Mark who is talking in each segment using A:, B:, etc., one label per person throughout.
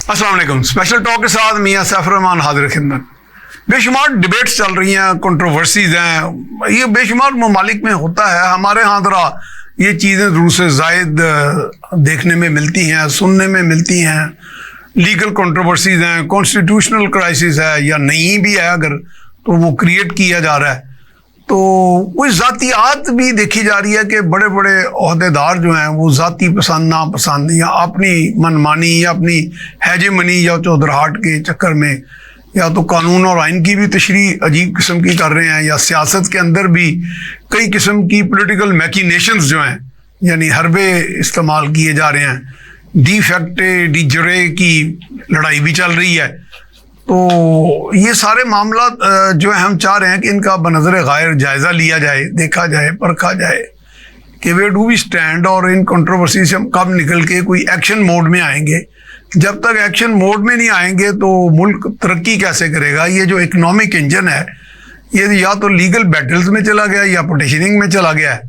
A: अस्सलाम वालेकुम। Special talk के साथ मियां सैफ रहमान हाजिर खिदमत। बेशुमार डिबेट्स चल रही हैं, कंट्रोवर्सीज हैं, ये बेशुमार ममालिक में होता है। हमारे यहाँ जरा ये चीज़ें ज़रूर से ज़ायद देखने में मिलती हैं, सुनने में मिलती हैं। लीगल कंट्रोवर्सीज हैं, कॉन्स्टिट्यूशनल क्राइसिस है या नहीं भी है अगर, तो वो क्रिएट किया जा रहा है। तो कोई ज़ातियात भी देखी जा रही है कि बड़े बड़े ओहदेदार जो हैं वो ज़ाती पसंद नापसंद या अपनी मनमानी या अपनी हैजेमनी या चौधराहट के चक्कर में या तो कानून और आइन की भी तशरीह अजीब किस्म की कर रहे हैं, या सियासत के अंदर भी कई किस्म की पॉलिटिकल मैकिनेशंस जो हैं, यानी हरबे इस्तेमाल किए जा रहे हैं। डी फैक्टे डी जरे की लड़ाई भी चल रही है। तो ये सारे मामला जो है हम चाह रहे हैं कि इनका बनज़र गायर जायज़ा लिया जाए, देखा जाए, परखा जाए कि वे डू वी स्टैंड, और इन कंट्रोवर्सी से हम कब निकल के कोई एक्शन मोड में आएंगे। जब तक एक्शन मोड में नहीं आएंगे तो मुल्क तरक्की कैसे करेगा। ये जो इकनॉमिक इंजन है ये या तो लीगल बैटल्स में चला गया या पटिशनिंग में चला गया है,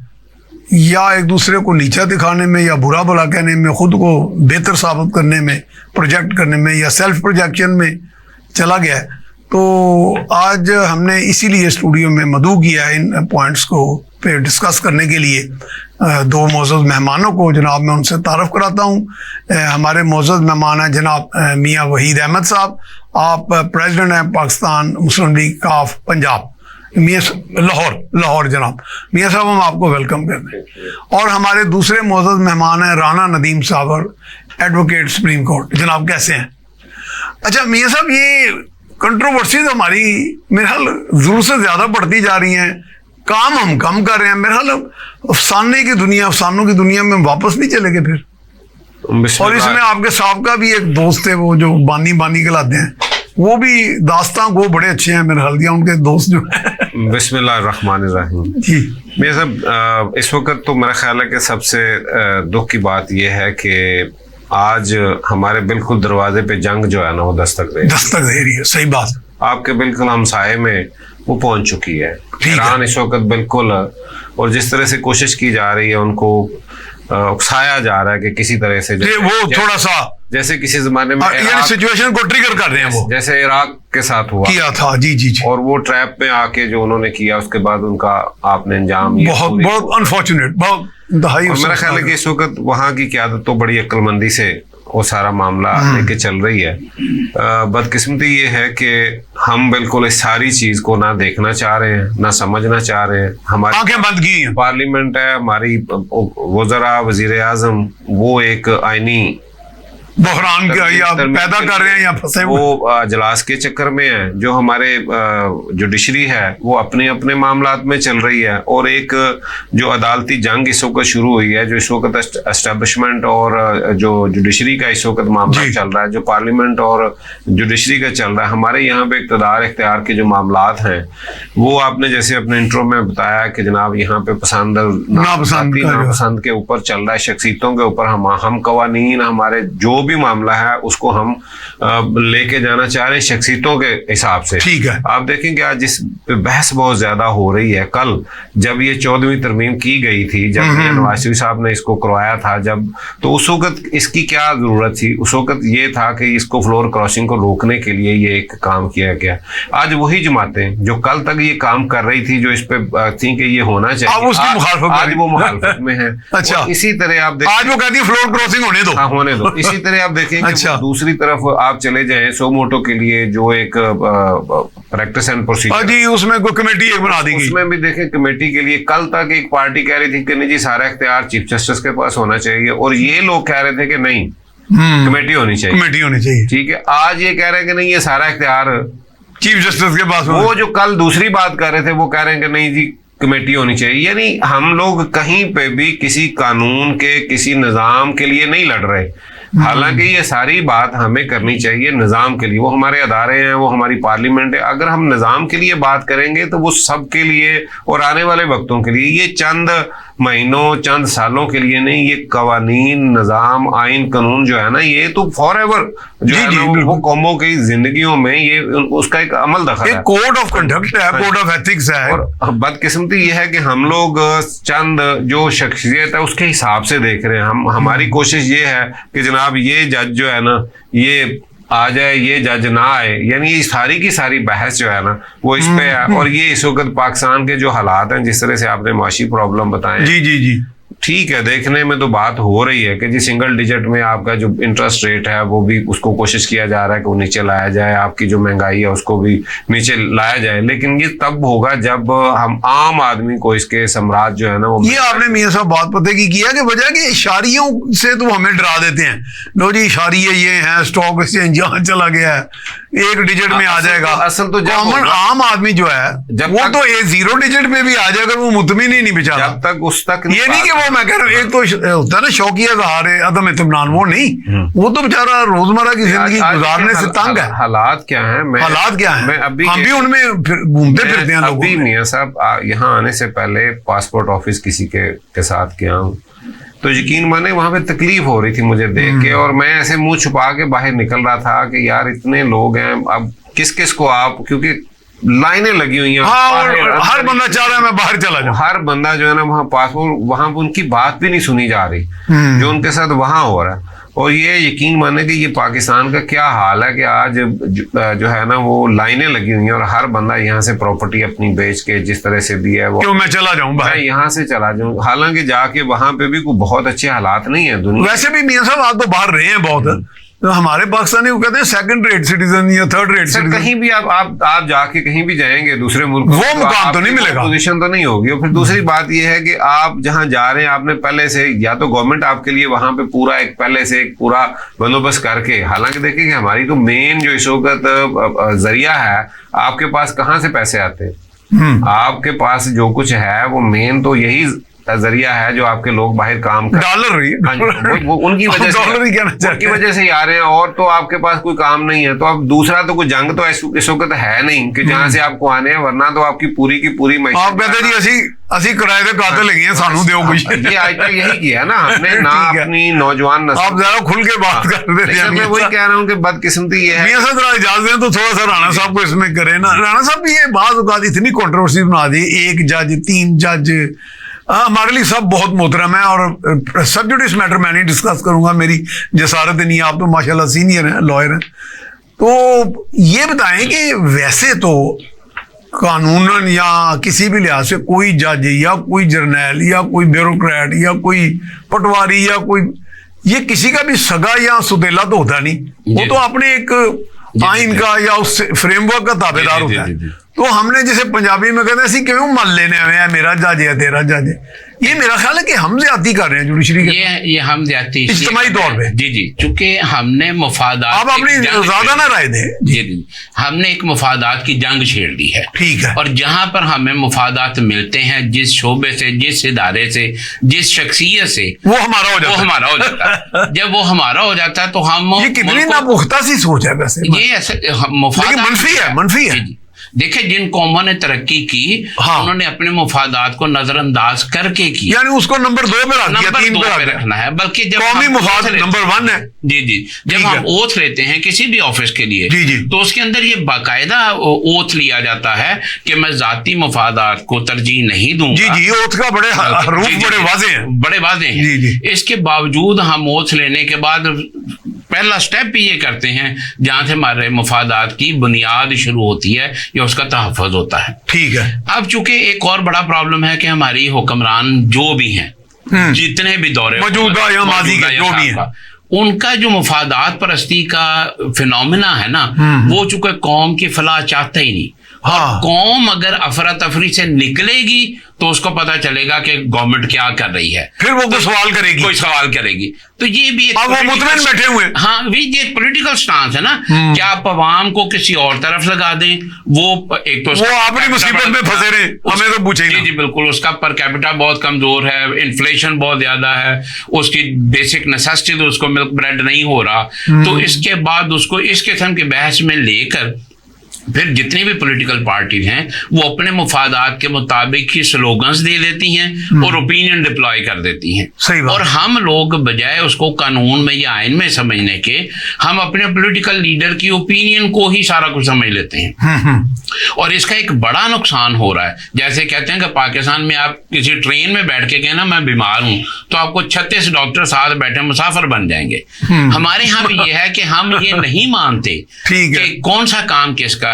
A: या एक दूसरे को नीचा दिखाने में या बुरा भला कहने में, खुद को बेहतर साबित करने में, प्रोजेक्ट करने में, या सेल्फ प्रोजेक्शन में चला गया है। तो आज हमने इसीलिए स्टूडियो में मदऊ किया है इन पॉइंट्स को पे डिस्कस करने के लिए दो मोअज़्ज़ज़ मेहमानों को। जनाब मैं उनसे तारफ़ कराता हूँ। हमारे मोअज़्ज़ज़ मेहमान हैं जनाब मियाँ वहीद अहमद साहब, आप प्रेसिडेंट हैं पाकिस्तान मुस्लिम लीग काफ पंजाब, मियाँ लाहौर जनाब। मियाँ साहब हम आपको वेलकम करते हैं। और हमारे दूसरे मोअज़्ज़ज़ मेहमान हैं राना नदीम साहब, एडवोकेट सुप्रीम कोर्ट। जनाब कैसे हैं? अच्छा मियाँ साहब, ये कंट्रोवर्सीज हमारी मेरे ख्याल ज़रूर से ज़्यादा बढ़ती जा रही हैं, काम हम कम कर रहे हैं। मेरे ख्याल अफसानों की दुनिया में वापस नहीं चले गए फिर। और इसमें आपके साहब भी एक दोस्त है, वो जो बानी कहलाते हैं, वो भी दास्तां को बड़े अच्छे हैं मेरे ख्याल, उनके दोस्त जो है।
B: बिस्मिल्लाहिर्रहमानिर्रहीम जी। मेरे साहब इस वक्त तो मेरा ख्याल है कि सबसे दुख की बात यह है कि आज हमारे बिल्कुल दरवाजे पे जंग जो है ना वो दस्तक दे रही है। सही बात, आपके बिल्कुल हमसाये में वो पहुंच चुकी है। ईरान इस वक्त बिल्कुल, और जिस तरह से कोशिश की जा रही है उनको उकसाया जा रहा है कि किसी तरह से वो थोड़ा सा जैसे किसी जमाने में
A: सिचुएशन को ट्रिगर कर रहे हैं, वो जैसे
B: इराक के साथ हुआ
A: किया था। जी।
B: और वो ट्रैप में आके जो उन्होंने किया उसके बाद उनका आपने अंजाम
A: बहुत अनफॉर्चुनेट, बहुत इंतहाई।
B: मेरा ख्याल है कि इस वक्त वहाँ की क़यादत तो बड़ी अक्लमंदी से वो सारा मामला लेके चल रही है। बदकिस्मती ये है कि हम बिल्कुल इस सारी चीज को ना देखना चाह रहे हैं, ना समझना चाह रहे हैं। हमारी
A: आंखें बंद की हैं।
B: पार्लियामेंट है, हमारी वज़रा, वज़ीर आज़म वो एक आईनी
A: बहरान या पैदा कर रहे हैं या फंसे
B: वो जलास के चक्कर में है। जो हमारे जुडिशरी है वो अपने अपने मामलात में चल रही है, और एक जो अदालती जंग इस वक्त शुरू हुई है, जो इस वक्त एस्टेब्लिशमेंट और जो जुडिशरी का इस वक्त मामला चल रहा है, जो पार्लियामेंट और जुडिशरी का चल रहा है। हमारे यहाँ पे इक़्तिदार इख्तियार के जो मामलात हैं वो आपने जैसे अपने इंट्रो में बताया कि जनाब यहाँ पे पसंद नापसंद के ऊपर चल रहा है, शख्सियतों के ऊपर हम कवानीन, हमारे जो भी मामला है उसको हम लेके जाना चाह रहे हैं शख्सियतों के हिसाब से।
A: ठीक है,
B: आप देखेंगे आज जिस बहस बहुत ज्यादा हो रही है, कल जब ये 14वीं तरमीम की गई थी, जब नवाज शरीफ साहब ने इसको करवाया था, जब तो उस वक्त इसकी क्या जरूरत थी? उस वक्त ये था कि इसको फ्लोर क्रॉसिंग को रोकने के लिए ये एक काम किया गया। आज वही जमातें जो कल तक ये काम कर रही थी, जो इस पे थी कि ये होना चाहिए, आज वो मुखालफत में है।
A: अच्छा,
B: इसी तरह आप
A: आज वो कहती है फ्लोर क्रॉसिंग होने दो।
B: इसी तरह आप देखेंगे दूसरी तरफ आप चले जाएं सो मोटो के लिए जो एक प्रैक्टिस एंड प्रोसीजर
A: जी, उसमें कोई कमेटी एक बना दी गई।
B: उसमें भी देखें कमेटी के लिए कल तक एक पार्टी कह रही थी कि नहीं जी सारा इख्तियार चीफ जस्टिस के पास होना चाहिए, और ये लोग कह रहे थे कि नहीं कमेटी होनी चाहिए। ठीक है, आज ये कह रहे हैं कि नहीं ये सारा इख्तियार
A: चीफ जस्टिस के पास।
B: वो जो कल दूसरी बात कर रहे थे वो कह रहे हैं कि नहीं जी कमेटी होनी चाहिए। यानी हम लोग कहीं पे भी किसी कानून के, किसी निजाम के लिए नहीं लड़ रहे। हालांकि ये सारी बात हमें करनी चाहिए निज़ाम के लिए। वो हमारे अदारे हैं, वो हमारी पार्लियामेंट है। अगर हम निज़ाम के लिए बात करेंगे तो वो सबके लिए और आने वाले वक्तों के लिए, ये चंद महीनों चंद सालों के लिए नहीं, ये कवानीन, निज़ाम, आइन, कानून जो है ना, ये तो फॉर एवर जो है ना वो कौमों की जिंदगियों में ये उसका एक अमल दखल है,
A: कोड ऑफ कंडक्ट है, कोड ऑफ एथिक्स है।
B: और बदकिस्मती ये है कि हम लोग चंद जो शख्सियत है उसके हिसाब से देख रहे हैं। हमारी कोशिश ये है कि जनाब जनाब ये जज जो है ना ये आ जाए, ये जज ना आए, यानी ये सारी की सारी बहस जो है ना वो इस पे है। और ये इस वक्त पाकिस्तान के जो हालात हैं, जिस तरह से आपने माशी प्रॉब्लम बताए,
A: जी जी जी,
B: ठीक है, देखने में तो बात हो रही है कि जी सिंगल डिजिट में आपका जो इंटरेस्ट रेट है वो भी, उसको कोशिश किया जा रहा है कि वो नीचे लाया जाए, आपकी जो महंगाई है उसको भी नीचे लाया जाए, लेकिन ये तब होगा जब हम आम आदमी को इसके सम्राट जो है ना वो,
A: ये आपने मियां साहब बात पते की किया कि वजह कि इशारियों से तो हमें डरा देते हैं, लो जी इशारिये ये हैं, स्टॉक एक्सचेंज यहाँ चला गया है, एक डिजिट में आ जाएगा।
B: असल तो
A: कॉमन आम आदमी जो है वो तो एक 0 डिजिट में भी आ जाएगा, वो मुतमिन ही नहीं बेचारा,
B: जब तक उस तक
A: ये नहीं कि वो, मैं कह रहा हूँ एक तो होता है ना शौकिया इज़हार अदम इत्मीनान, वो नहीं, वो तो बेचारा रोजमर्रा की जिंदगी गुजारने से तंग है।
B: हालात क्या है,
A: हालात क्या है,
B: हम
A: भी उनमें घूमते फिरते हैं।
B: अभी मियां साहब यहाँ आने से पहले पासपोर्ट ऑफिस किसी के साथ गया हूँ, तो यकीन माने वहां पे तकलीफ हो रही थी मुझे देख के, और मैं ऐसे मुंह छुपा के बाहर निकल रहा था कि यार इतने लोग हैं, अब किस किस को आप, क्योंकि लाइनें लगी हुई हैं।
A: हाँ, और हर बंदा चाह रहा है मैं बाहर चला जाऊं,
B: हर बंदा जो है ना वहाँ पासपोर्ट, वहां पर उनकी बात भी नहीं सुनी जा रही जो उनके साथ वहां हो रहा है। और ये यकीन माने कि ये पाकिस्तान का क्या हाल है कि आज जो है ना वो लाइनें लगी हुई हैं और हर बंदा यहाँ से प्रॉपर्टी अपनी बेच के जिस तरह से भी है वो,
A: क्यों मैं चला जाऊं
B: मैं यहाँ से चला जाऊं, हालांकि जाके वहां पे भी कोई बहुत अच्छे हालात नहीं है दुनिया।
A: वैसे भी मियां साहब आप तो बाहर रहे हैं बहुत, तो हमारे पाकिस्तानी वो कहते हैं सेकंड रेट सिटीजन या थर्ड रेट सिटीजन,
B: कहीं भी आप जाके कहीं भी जाएंगे दूसरे मुल्क,
A: वो मुकाम तो नहीं मिलेगा,
B: पोजीशन तो नहीं होगी। और फिर दूसरी बात ये है कि आप जहां जा रहे हैं आपने पहले से, या तो गवर्नमेंट आपके लिए वहां पे पूरा एक पहले से एक पूरा बंदोबस्त करके, हालांकि देखिए कि हमारी तो मेन जो इस वक्त जरिया है, आपके पास कहाँ से पैसे आते हैं, आपके पास जो कुछ है वो मेन तो यही जरिया है जो आपके लोग बाहर काम कर,
A: डॉलर
B: वो उनकी वजह से, उनकी वजह से ही आ रहे हैं, और तो आपके पास कोई काम नहीं है। तो अब दूसरा तो कोई जंग तो इस वक्त है नहीं कि जहां से आपको आने हैं, वरना तो आपकी पूरी की पूरी मैशत,
A: आप कहते जी असी किराए के काते लगे हैं, सानू दियो कुछ,
B: ये आज तक यही किया ना हमने ना अपनी नौजवान नस्ल।
A: आप जरा खुल के बात कर देते हैं।
B: मैं वही कह रहा हूँ कि बदकिस्मती ये है।
A: मियां साहब जरा इजाजत दें तो थोड़ा सा राणा साहब को इसमें करें ना। राणा साहब ये बात औकात इतनी कंट्रोवर्सी बना दी, 1 जज 3 जज, हमारे लिए सब बहुत मोहतरम है, और सब जुडिस मैटर मैं नहीं डिस्कस करूंगा, मेरी जसारत नहीं, आप तो माशाल्लाह सीनियर हैं, लॉयर हैं। तो ये बताएं कि वैसे तो कानूनन या किसी भी लिहाज से कोई जज या कोई जर्नैल या कोई ब्यूरोक्रेट या कोई पटवारी या कोई, ये किसी का भी सगा या सुतेला तो होता नहीं, वो तो अपने एक आइन का या उस फ्रेमवर्क का ताबेदार होता है। तो हमने जैसे पंजाबी में कहते हैं ऐसी क्यों मल लेने हुए हैं, मेरा जज है तेरा जज है, ये मेरा ख्याल है कि हम ज्यादती कर रहे हैं जुडिशरी के,
C: ये हम ज्यादती
A: इज्तिमाई तौर पे।
C: जी जी, चूंकि हमने मुफादात,
A: आप अपनी ज्यादा ना राय दें
C: जी जी, हमने एक मुफादात की जंग छेड़ दी है,
A: ठीक है,
C: और जहां पर हमें मुफादात मिलते हैं जिस शोबे से, जिस इदारे से, जिस शख्सियत से,
A: वो हमारा हो जाता
C: है। जब वो हमारा हो जाता है तो हम,
A: ये कितनी नापुख्ता सी सोच है वैसे,
C: ये ऐसे मुफादात
A: मनफी है।
C: देखिए जिन कौमों ने तरक्की की,
A: हाँ, उन्होंने
C: अपने मुफादात को नजरअंदाज करके की,
A: यानी उसको नंबर 2 पे रख दिया, 3 पे
C: रखना है, बल्कि जब
A: कौमी मुफाद नंबर 1 है।
C: जी जी, जब हम ओथ लेते हैं किसी भी ऑफिस के लिए,
A: जी जी,
C: तो उसके अंदर ये बाकायदा ओथ लिया जाता है कि मैं जाती मुफादात को तरजीह नहीं दूंगा।
A: जी जी, ओथ का बड़े रूप बड़े वाज़ेह हैं,
C: बड़े वाज़ेह हैं।
A: जी जी,
C: इसके बावजूद हम ओथ लेने के बाद पहला स्टेप ये करते हैं जहां से हमारे मुफादात की बुनियाद शुरू होती है या उसका तहफ़्फ़ुज़ होता है, ठीक है। अब चूंकि एक और बड़ा प्रॉब्लम है कि हमारी हुक्मरान जो भी हैं, जितने भी दौरे
A: मौजूदा या माजी के जो भी हैं,
C: उनका जो मुफादात परस्ती का फिनोमिना है ना, वो चूंकि कौम की फलाह चाहता ही नहीं। हाँ, कौम अगर अफरा तफरी से निकलेगी तो उसको पता चलेगा कि गवर्नमेंट क्या कर रही है, फिर वो कोई सवाल करेगी। तो ये भी एक
A: वो मुतमईन बैठे हुए,
C: हाँ, ये एक पॉलिटिकल स्टांस है ना कि आप अवाम को किसी और तरफ लगा दें, वो एक तो
A: वो अपनी मुसीबत में फंसे रहे, हमें तो पूछेगा।
C: जी बिल्कुल, उसका पर कैपिटा बहुत कमजोर है, इन्फ्लेशन बहुत ज्यादा है, उसकी बेसिक नेसेसिटी तो उसको मिल्क ब्रेड नहीं हो रहा, तो इसके बाद उसको इस किस्म की बहस में लेकर फिर जितनी भी पॉलिटिकल पार्टीज हैं वो अपने मुफादात के मुताबिक ही स्लोगन्स दे देती हैं और ओपिनियन डिप्लॉय कर देती हैं।
A: सही बात।
C: और हम लोग बजाय उसको कानून में या आइन में समझने के हम अपने पॉलिटिकल लीडर की ओपिनियन को ही सारा कुछ समझ लेते हैं। और इसका एक बड़ा नुकसान हो रहा है। जैसे कहते हैं कि पाकिस्तान में आप किसी ट्रेन में बैठ के कहना मैं बीमार हूं तो आपको 36 डॉक्टर साथ बैठे मुसाफिर बन जाएंगे। हमारे यहाँ भी ये है कि हम ये नहीं मानते कि कौन सा काम किसका है।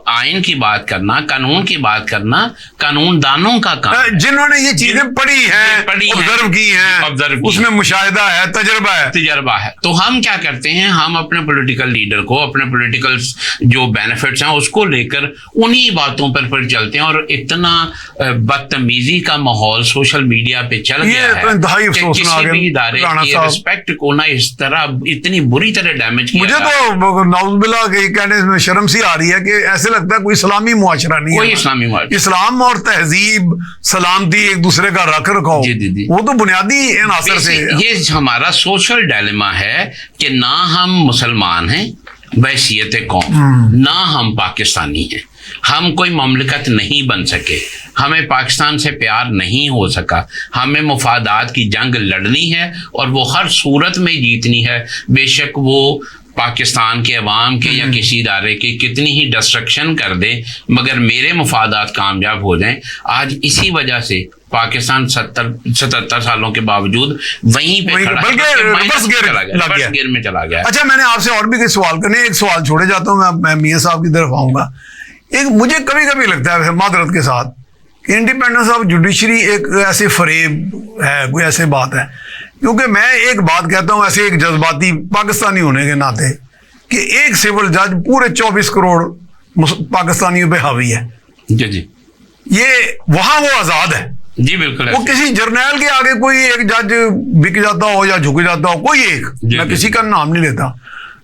C: आइन की बात करना, कानून की बात करना कानूनदानों का काम है,
A: जिन्होंने ये चीजें पढ़ी हैं, ऑब्जर्व की हैं, उसमें मुशाहिदा है, तजर्बा है।
C: तो हम क्या करते हैं, हम अपने पॉलिटिकल लीडर को अपने पॉलिटिकल जो बेनिफिट्स हैं उसको लेकर उन्हीं बातों पर फिर चलते हैं। और इतना बदतमीजी का माहौल सोशल मीडिया पे चल गया है कि किसी भी इदारे की रिस्पेक्ट को ना इस तरह इतनी बुरी तरह डैमेज किया।
A: मुझे तो नाउज़ुबिल्लाह कहने में शर्म सी आ रही है कि ऐसे लगता है कोई इस्लामी मुआशरा नहीं है।
C: कोई इस्लामी मुआशरा,
A: इस्लाम और तहजीब, सलामती, एक दूसरे का रख रखाव, वो तो बुनियादी अनासर से।
C: ये हमारा सोशल डायलेमा है कि ना हम मुसलमान हैं बहैसियत कौम, ना हम पाकिस्तानी हैं। हम कोई ममलिकत नहीं बन सके, हमें पाकिस्तान से प्यार नहीं हो सका। हमें मुफादात की जंग लड़नी है और वो हर सूरत में जीतनी है, बेशक वो पाकिस्तान के अवाम के या किसी इदारे की कितनी ही डिस्ट्रक्शन कर दे, मगर मेरे मुफादात कामयाब हो जाएं। आज इसी वजह से पाकिस्तान 77 सालों के बावजूद वहीं पे खड़ा है, रिवर्स गियर में चला गया।
A: अच्छा, मैंने आपसे और भी कोई सवाल करने, एक सवाल छोड़े जाता हूँ, मैं मियां साहब की तरफ आऊंगा। एक मुझे कभी कभी लगता है मादरत के साथ कि इंडिपेंडेंस ऑफ जुडिशरी एक ऐसे फरेब है, कोई ऐसे बात है। क्योंकि मैं एक बात कहता हूं ऐसे एक जज्बाती पाकिस्तानी होने के नाते कि एक सिविल जज पूरे 24 करोड़ पाकिस्तानियों पे हावी है।
C: जी जी,
A: ये वहां वो आजाद है।
C: जी बिल्कुल।
A: वो किसी जर्नैल के आगे कोई एक जज बिक जाता हो या झुक जाता हो, कोई एक, मैं किसी का नाम नहीं लेता,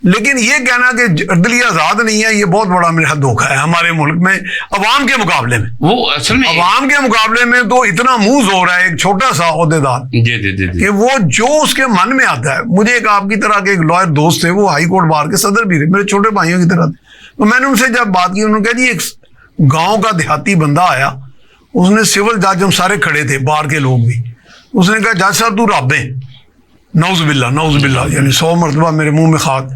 A: लेकिन ये कहना कि अदलिया आजाद नहीं है, ये बहुत बड़ा मेरा धोखा है हमारे मुल्क में अवाम के मुकाबले में।
C: वो असल में
A: अवाम के मुकाबले में तो इतना मुंह जोर है एक छोटा सा ओहदेदार कि वो जो उसके मन में आता है। मुझे एक आपकी तरह के एक लॉयर दोस्त थे, वो हाई कोर्ट बार के सदर भी थे, मेरे छोटे भाइयों की तरह थे। तो मैंने उनसे जब बात की, उन्होंने कहा जी एक गाँव का देहाती बंदा आया, उसने सिविल जज, हम सारे खड़े थे बार के लोग भी, उसने कहा जज साहब तू रब है, नौज़ुबिल्लाह, यानी 100 मरतबा मेरे मुंह में खाक।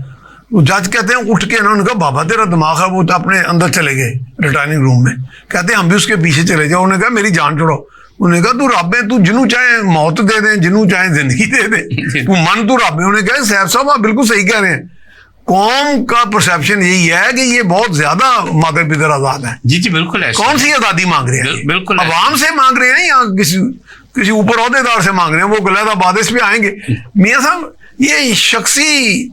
A: जज कहते हैं उठ के, उन्होंने कहा बाबा तेरा दिमाग है, वो तो अपने अंदर चले गए रिटायरिंग रूम में, कहते हैं हम भी उसके पीछे चले जाओ। उन्होंने कहा मेरी जान छोड़ो। उन्होंने कहा तू रब है, तू जिन्हों चाहे मौत दे दे, जिन्हों चाहे जिंदगी दे दे, तू मन तू रब है। उन्होंने कहा सैफ साहब आप बिल्कुल सही कह रहे हैं, कौम का परसेप्शन यही है कि ये बहुत ज्यादा मादर पितर आजाद है।
C: जी जी बिल्कुल।
A: कौन सी आजादी मांग रहे हैं?
C: बिल्कुल
A: अवाम से मांग रहे हैं या किसी ऊपर ओहदेदार से मांग रहे हैं? वो गलत बात इस पे आएंगे। मियां साहब, ये शख्सी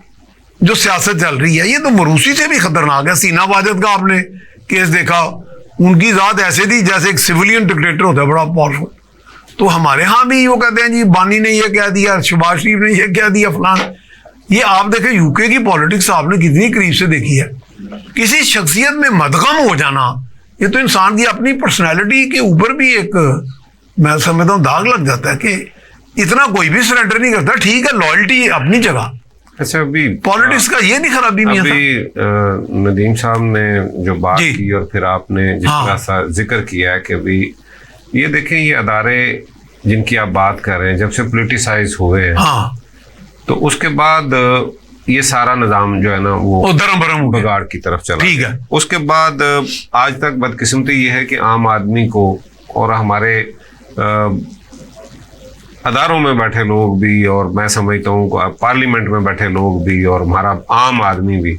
A: जो सियासत चल रही है ये तो मरूसी से भी खतरनाक है। सीना वाजद का आपने केस देखा, उनकी जात ऐसे थी जैसे एक सिविलियन डिक्टेटर होता है, बड़ा पावरफुल। तो हमारे यहाँ भी वो कहते हैं जी बानी ने ये कह दिया, शहबाज शरीफ ने ये कह दिया, फलान। ये आप देखें यूके की पॉलिटिक्स आपने कितनी करीब से देखी है। किसी शख्सियत में मदगम हो जाना, ये तो इंसान की अपनी पर्सनैलिटी के ऊपर भी एक, मैं समझता हूँ, दाग लग जाता है कि इतना कोई भी सरेंडर नहीं करता। ठीक है, लॉयल्टी अपनी जगह।
B: अच्छा, अभी
A: पॉलिटिक्स का ये नहीं खराबी नहीं है।
B: अभी नदीम साहब ने जो बात की और फिर आपने जिस तरह सा जिक्र किया है कि अभी ये देखें, ये अदारे जिनकी आप बात कर रहे हैं जब से पोलिटिसाइज हुए हैं, तो उसके बाद ये सारा निजाम जो है ना वो
A: धर्म भरम
B: बगाड़ की तरफ चला।
A: ठीक है।
B: उसके बाद आज तक बदकिस्मती ये है कि आम आदमी को और हमारे अदारों में बैठे लोग भी, और मैं समझता हूँ पार्लियामेंट में बैठे लोग भी, और हमारा आम आदमी भी,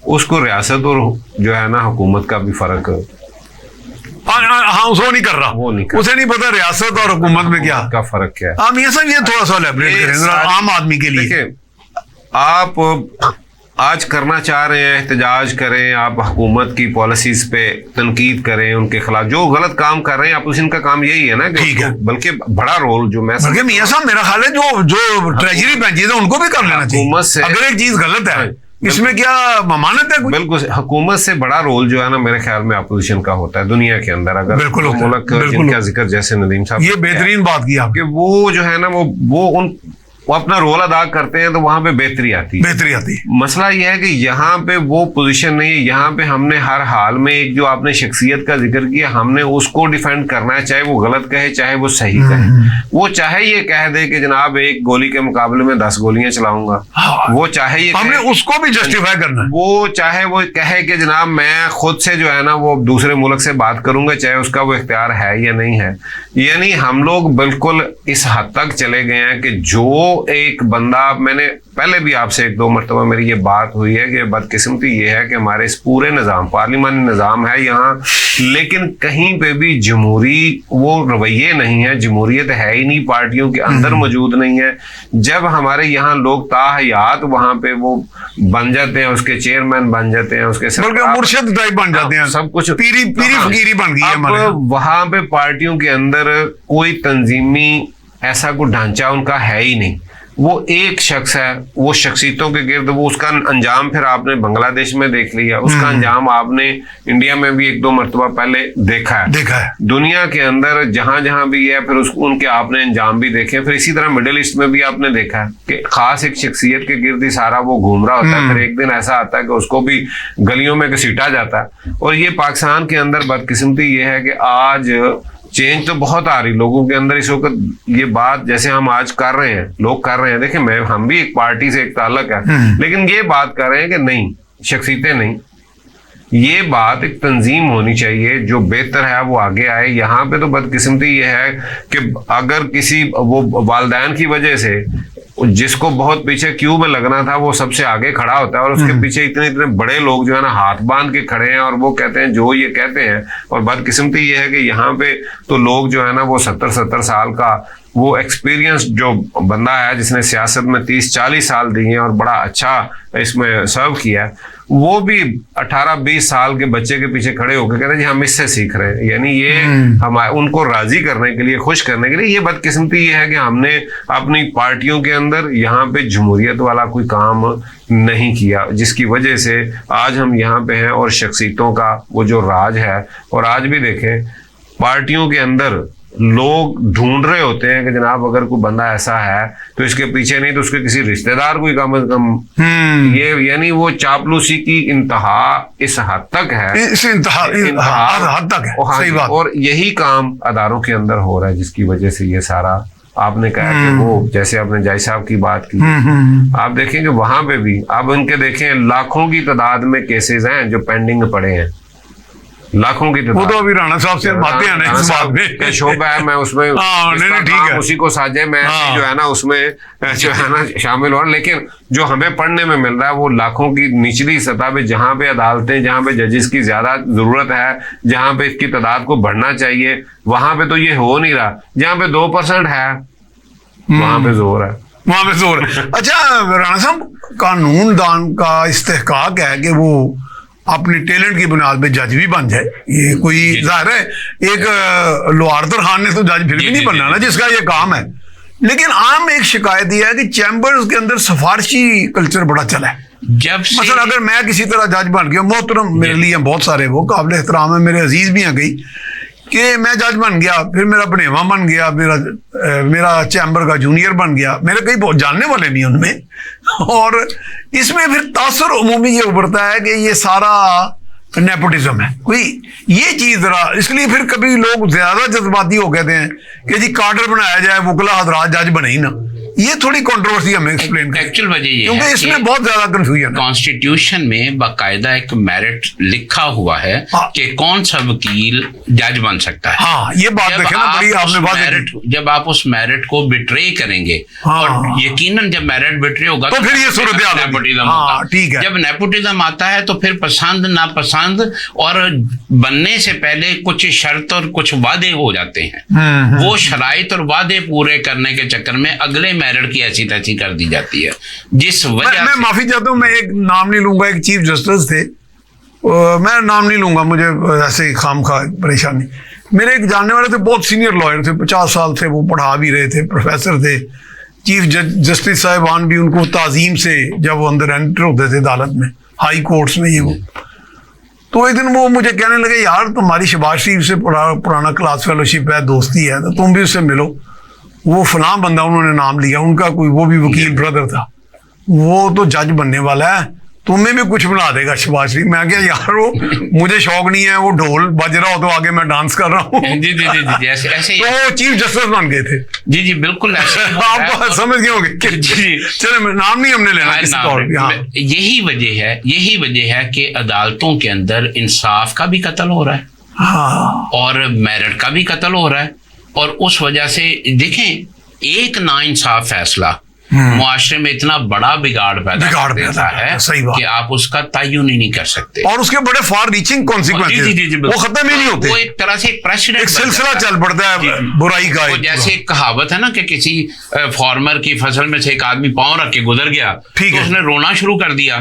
B: उसको रियासत और जो है ना हुकूमत का भी फर्क
A: वो नहीं कर रहा, उसे नहीं पता रियासत और हुकूमत में क्या
B: का फर्क क्या है।
A: आप ये सब ये थोड़ा सा एलैबोरेट करें आम आदमी के लिए।
B: आप आज करना चाह रहे हैं, एहतजाज करें, आप हुकूमत की पॉलिसीज पे तनकीद करें, उनके खिलाफ जो गलत काम कर रहे हैं, आप उनका काम यही है ना कि बल्कि बड़ा रोल जो मैं
A: मियां साहब मेरा ख्याल है जो ट्रेजरी पेंशन है उनको भी कर लेना चाहिए। अगर एक चीज गलत है इसमें क्या ममानत है? बिल्कुल,
B: हुकूमत से बड़ा रोल जो है ना मेरे ख्याल में अपोजिशन का होता है दुनिया के अंदर। अगर मुल्क जिनका जिक्र जैसे नदीम साहब,
A: ये बेहतरीन बात की आपने,
B: वो जो है ना वो वो अपना रोल अदा करते हैं तो वहां पे बेहतरी आती है।
A: बेहतरी आती है।
B: मसला यह है कि यहाँ पे वो पोजीशन नहीं है। यहाँ पे हमने हर हाल में एक जो आपने शख्सियत का जिक्र किया, हमने उसको डिफेंड करना है, चाहे वो गलत कहे चाहे वो सही कहे। वो चाहे ये कह दे कि जनाब एक गोली के मुकाबले में 10 गोलियां चलाऊंगा, वो चाहे ये
A: हमने उसको भी जस्टिफाई करना है।
B: वो चाहे वो कहे कि जनाब मैं खुद से जो है ना वो दूसरे मुल्क से बात करूंगा, चाहे उसका वो इख्तियार है या नहीं है। यानी हम लोग बिल्कुल इस हद तक चले गए हैं कि जो एक बंदा, मैंने पहले भी आपसे 1-2 मरतबा मेरी ये बात हुई है कि बदकिस्मती ये है कि हमारे इस पूरे निज़ाम, पार्लिमानी निज़ाम है यहाँ, लेकिन कहीं पे भी जमहूरी वो रवैये नहीं है, जमहूरियत है ही नहीं, पार्टियों के अंदर मौजूद नहीं है। जब हमारे यहाँ लोग ताहयात वहां पे वो बन जाते हैं, उसके चेयरमैन बन जाते हैं, उसके
A: मुर्शिद टाइप बन जाते हैं,
B: सब कुछ
A: पीरी फकीरी बन गई है हमारे।
B: वहां पे पार्टियों के अंदर कोई तंजीमी ऐसा कोई ढांचा उनका है ही नहीं। वो एक शख्स है, वो शख्सियतों के गिर्द, वो उसका अंजाम फिर आपने बांग्लादेश में देख लिया, उसका अंजाम आपने इंडिया में भी 1-2 मरतबा पहले देखा है। दुनिया के अंदर जहां जहां भी है, फिर उनके आपने अंजाम भी देखे। फिर इसी तरह मिडिल ईस्ट में भी आपने देखा है कि खास एक शख्सियत के गिर्द ही सारा वो घूम रहा होता है। फिर एक दिन ऐसा आता है कि उसको भी गलियों में घसीटा जाता है। और ये पाकिस्तान के अंदर बदकिस्मती ये है कि आज चेंज तो बहुत आ रही लोगों के अंदर इस वक्त। ये बात जैसे हम आज कर रहे हैं, लोग कर रहे हैं, देखें हम भी एक पार्टी से एक ताल्लुक है, लेकिन ये बात कर रहे हैं कि नहीं, शख्सियतें नहीं, ये बात एक तंजीम होनी चाहिए, जो बेहतर है वो आगे आए। यहाँ पे तो बदकिस्मती ये है कि अगर किसी वो वालदैन की वजह से जिसको बहुत पीछे क्यू में लगना था वो सबसे आगे खड़ा होता है, और उसके पीछे इतने बड़े लोग जो है ना हाथ बांध के खड़े हैं, और वो कहते हैं जो ये कहते हैं। और बदकिस्मती ये है कि यहाँ पे तो लोग जो है ना वो 70-70 साल का वो एक्सपीरियंस जो बंदा है, जिसने सियासत में 30-40 साल दिए हैं और बड़ा अच्छा इसमें सर्व किया है, वो भी 18-20 साल के बच्चे के पीछे खड़े होकर कहते हैं जी हम इससे सीख रहे हैं। यानी ये हमारे उनको राजी करने के लिए, खुश करने के लिए। ये बदकिस्मती ये है कि हमने अपनी पार्टियों के अंदर यहाँ पे जमहूरियत वाला कोई काम नहीं किया, जिसकी वजह से आज हम यहाँ पे हैं और शख्सियतों का वो जो राज है। और आज भी देखें पार्टियों के अंदर लोग ढूंढ रहे होते हैं कि जनाब अगर कोई बंदा ऐसा है तो इसके पीछे नहीं तो उसके किसी रिश्तेदार को कम से कम। ये यानी वो चापलूसी की इंतहा इस हद तक है,
A: इस इंतहा हद तक है। सही बात।
B: और यही काम अदारों के अंदर हो रहा है, जिसकी वजह से ये सारा आपने कहा कि वो जैसे आपने जाय साहब की बात की, आप देखेंगे वहां पे भी आप उनके देखें लाखों की तादाद में केसेस हैं जो पेंडिंग पड़े हैं, लाखों की।
A: वो तो अभी राणा साहब से बातें हैं ना इस बात में,
B: शोभा है मैं उसमें
A: ठीक है,
B: उसी को साजे मैं जो है ना उसमें जो है ना शामिल हो। लेकिन जो हमें पढ़ने में मिल रहा है वो लाखों की निचली सतह पे, जहाँ पे अदालतें, जहाँ पे जजेस की ज्यादा जरूरत है, जहाँ पे इसकी तादाद को बढ़ना चाहिए, वहां पे तो ये हो नहीं रहा। जहाँ पे 2% है वहां पे जोर है,
A: वहां पे जोर है। अच्छा राणा साहब, कानून दान का इस्तेहकाक है कि वो अपनी टैलेंट की बुनियाद पे जज भी बन जाए। ये कोई जाहिर है एक लोहारदर खान ने तो जज फिर भी नहीं बनना ना, जिसका ये काम है। लेकिन आम एक शिकायत यह है कि चैम्बर्स के अंदर सिफारशी कल्चर बड़ा चला है।
C: जब
A: मतलब अगर मैं किसी तरह जज बन गया, मोहतरम मेरे लिए बहुत सारे वो काबिल एहतराम है, मेरे अजीज भी हैं कई, कि मैं जज बन गया, फिर मेरा बनेवा बन गया, मेरा चैम्बर का जूनियर बन गया, मेरे कई बहुत जानने वाले भी हैं उनमें। और इसमें फिर तासुर उमूमी ये उभरता है कि ये सारा नेपोटिज्म है कोई, ये चीज जरा, इसलिए फिर कभी लोग ज्यादा जज्बाती हो कहते हैं कि जी कार्डर बनाया जाए, वकला हजरात जज बने ही ना। ये थोड़ी कंट्रोवर्सी हमें एक्सप्लेन करें,
C: एक्चुअल वजह ये
A: क्योंकि
C: है
A: इसमें बहुत ज्यादा कंफ्यूजन है।
C: कॉन्स्टिट्यूशन में बाकायदा एक मेरिट लिखा हुआ है कि कौन सा वकील जज बन सकता है।
A: हाँ, ये बात देखें ना, बड़ी आपने बात
C: मेरिट, जब आप उस मेरिट को बिट्रे करेंगे, और यकीनन जब मेरिट बिट्रे होगा
A: तो फिर ये सूरत हाल
C: नेपोटिज्म
A: होगा। ठीक है,
C: जब नेपोटिज्म आता है तो फिर पसंद नापसंद और बनने से पहले कुछ शर्त और कुछ वादे हो जाते हैं। वो शराइत और वादे पूरे करने के चक्कर में अगले मेरिट की ऐसी तैसी कर दी जाती है, जिस वजह
A: मैं माफी चाहता हूँ, मैं एक नाम नहीं लूंगा, एक चीफ जस्टिस थे, मैं नाम नहीं लूंगा, मुझे ऐसे खाम खा परेशानी। मेरे एक जानने वाले थे, बहुत सीनियर लॉयर थे, 50 साल थे, वो पढ़ा भी रहे थे, प्रोफेसर थे, चीफ जस्टिस साहिबान भी उनको ताजीम से जब वो अंदर एंटर होते थे अदालत में, हाई कोर्ट्स में, ये वो। तो एक दिन वो मुझे कहने लगे, यार तुम्हारी शहबाज शरीफ से पुराना क्लास फेलोशिप है, दोस्ती है, तो तुम भी उससे मिलो। वो फलां बंदा उन्होंने नाम लिया, उनका कोई वो भी वकील ब्रदर था, वो तो जज बनने वाला है, तुम्हें भी कुछ बना देगा शहबाज शरीफ। मैं क्या यार, वो मुझे शौक नहीं है, वो ढोल बज रहा हो तो आगे मैं डांस कर रहा हूँ।
C: जी जी जी जी ऐसे ऐसे
A: तो वो चीफ जस्टिस बन गए थे।
C: जी जी बिल्कुल ऐसे
A: आप समझ गए होंगे।
C: जी
A: चले, नाम नहीं हमने लेना किसी तौर पे। हाँ।
C: यही वजह है कि अदालतों के अंदर इंसाफ का भी कत्ल हो रहा है
A: हाँ।
C: और मेरिट का भी कत्ल हो रहा है, और उस वजह से देखें एक नाइंसाफ फैसला मुआशरे में इतना बड़ा बिगाड़ पैदा कर देता है,
A: सही बात,
C: कि आप उसका तयन ही नहीं कर सकते,
A: और उसके बड़े फार रीचिंग कॉन्सिक्वेंसेस वो खत्म ही नहीं होते।
C: वो एक तरह से एक प्रेसिडेंट,
A: एक सिलसिला चल पड़ता है बुराई का।
C: जैसे एक कहावत है ना कि किसी फार्मर की फसल में से एक आदमी पांव रख के गुजर गया,
A: ठीक
C: तो
A: है,
C: उसने रोना शुरू कर दिया।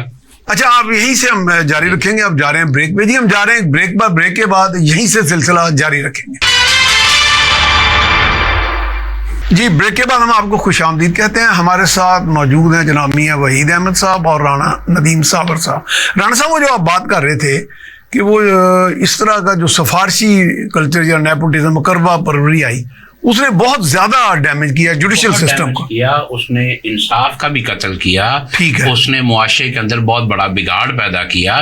A: अच्छा, आप यहीं से हम जारी रखेंगे। अब जा रहे हैं ब्रेक पे जी, हम जा रहे हैं ब्रेक पर, ब्रेक के बाद यहीं से सिलसिला जारी रखेंगे जी। ब्रेक के बाद हम आपको खुशामदीद कहते हैं। हमारे साथ मौजूद हैं जनाब मियां वहीद अहमद साहब और राना नदीम साबर साहब। राना साहब, वो जो आप बात कर रहे थे कि वो इस तरह का जो सफारशी कल्चर या नेपोटिज्म, करवा परवरी आई, उसने बहुत ज्यादा डैमेज किया जुडिशियल सिस्टम को,
C: किया उसने, इंसाफ का भी कत्ल किया,
A: ठीक है,
C: उसने मुआशरे के अंदर बहुत बड़ा बिगाड़ पैदा किया।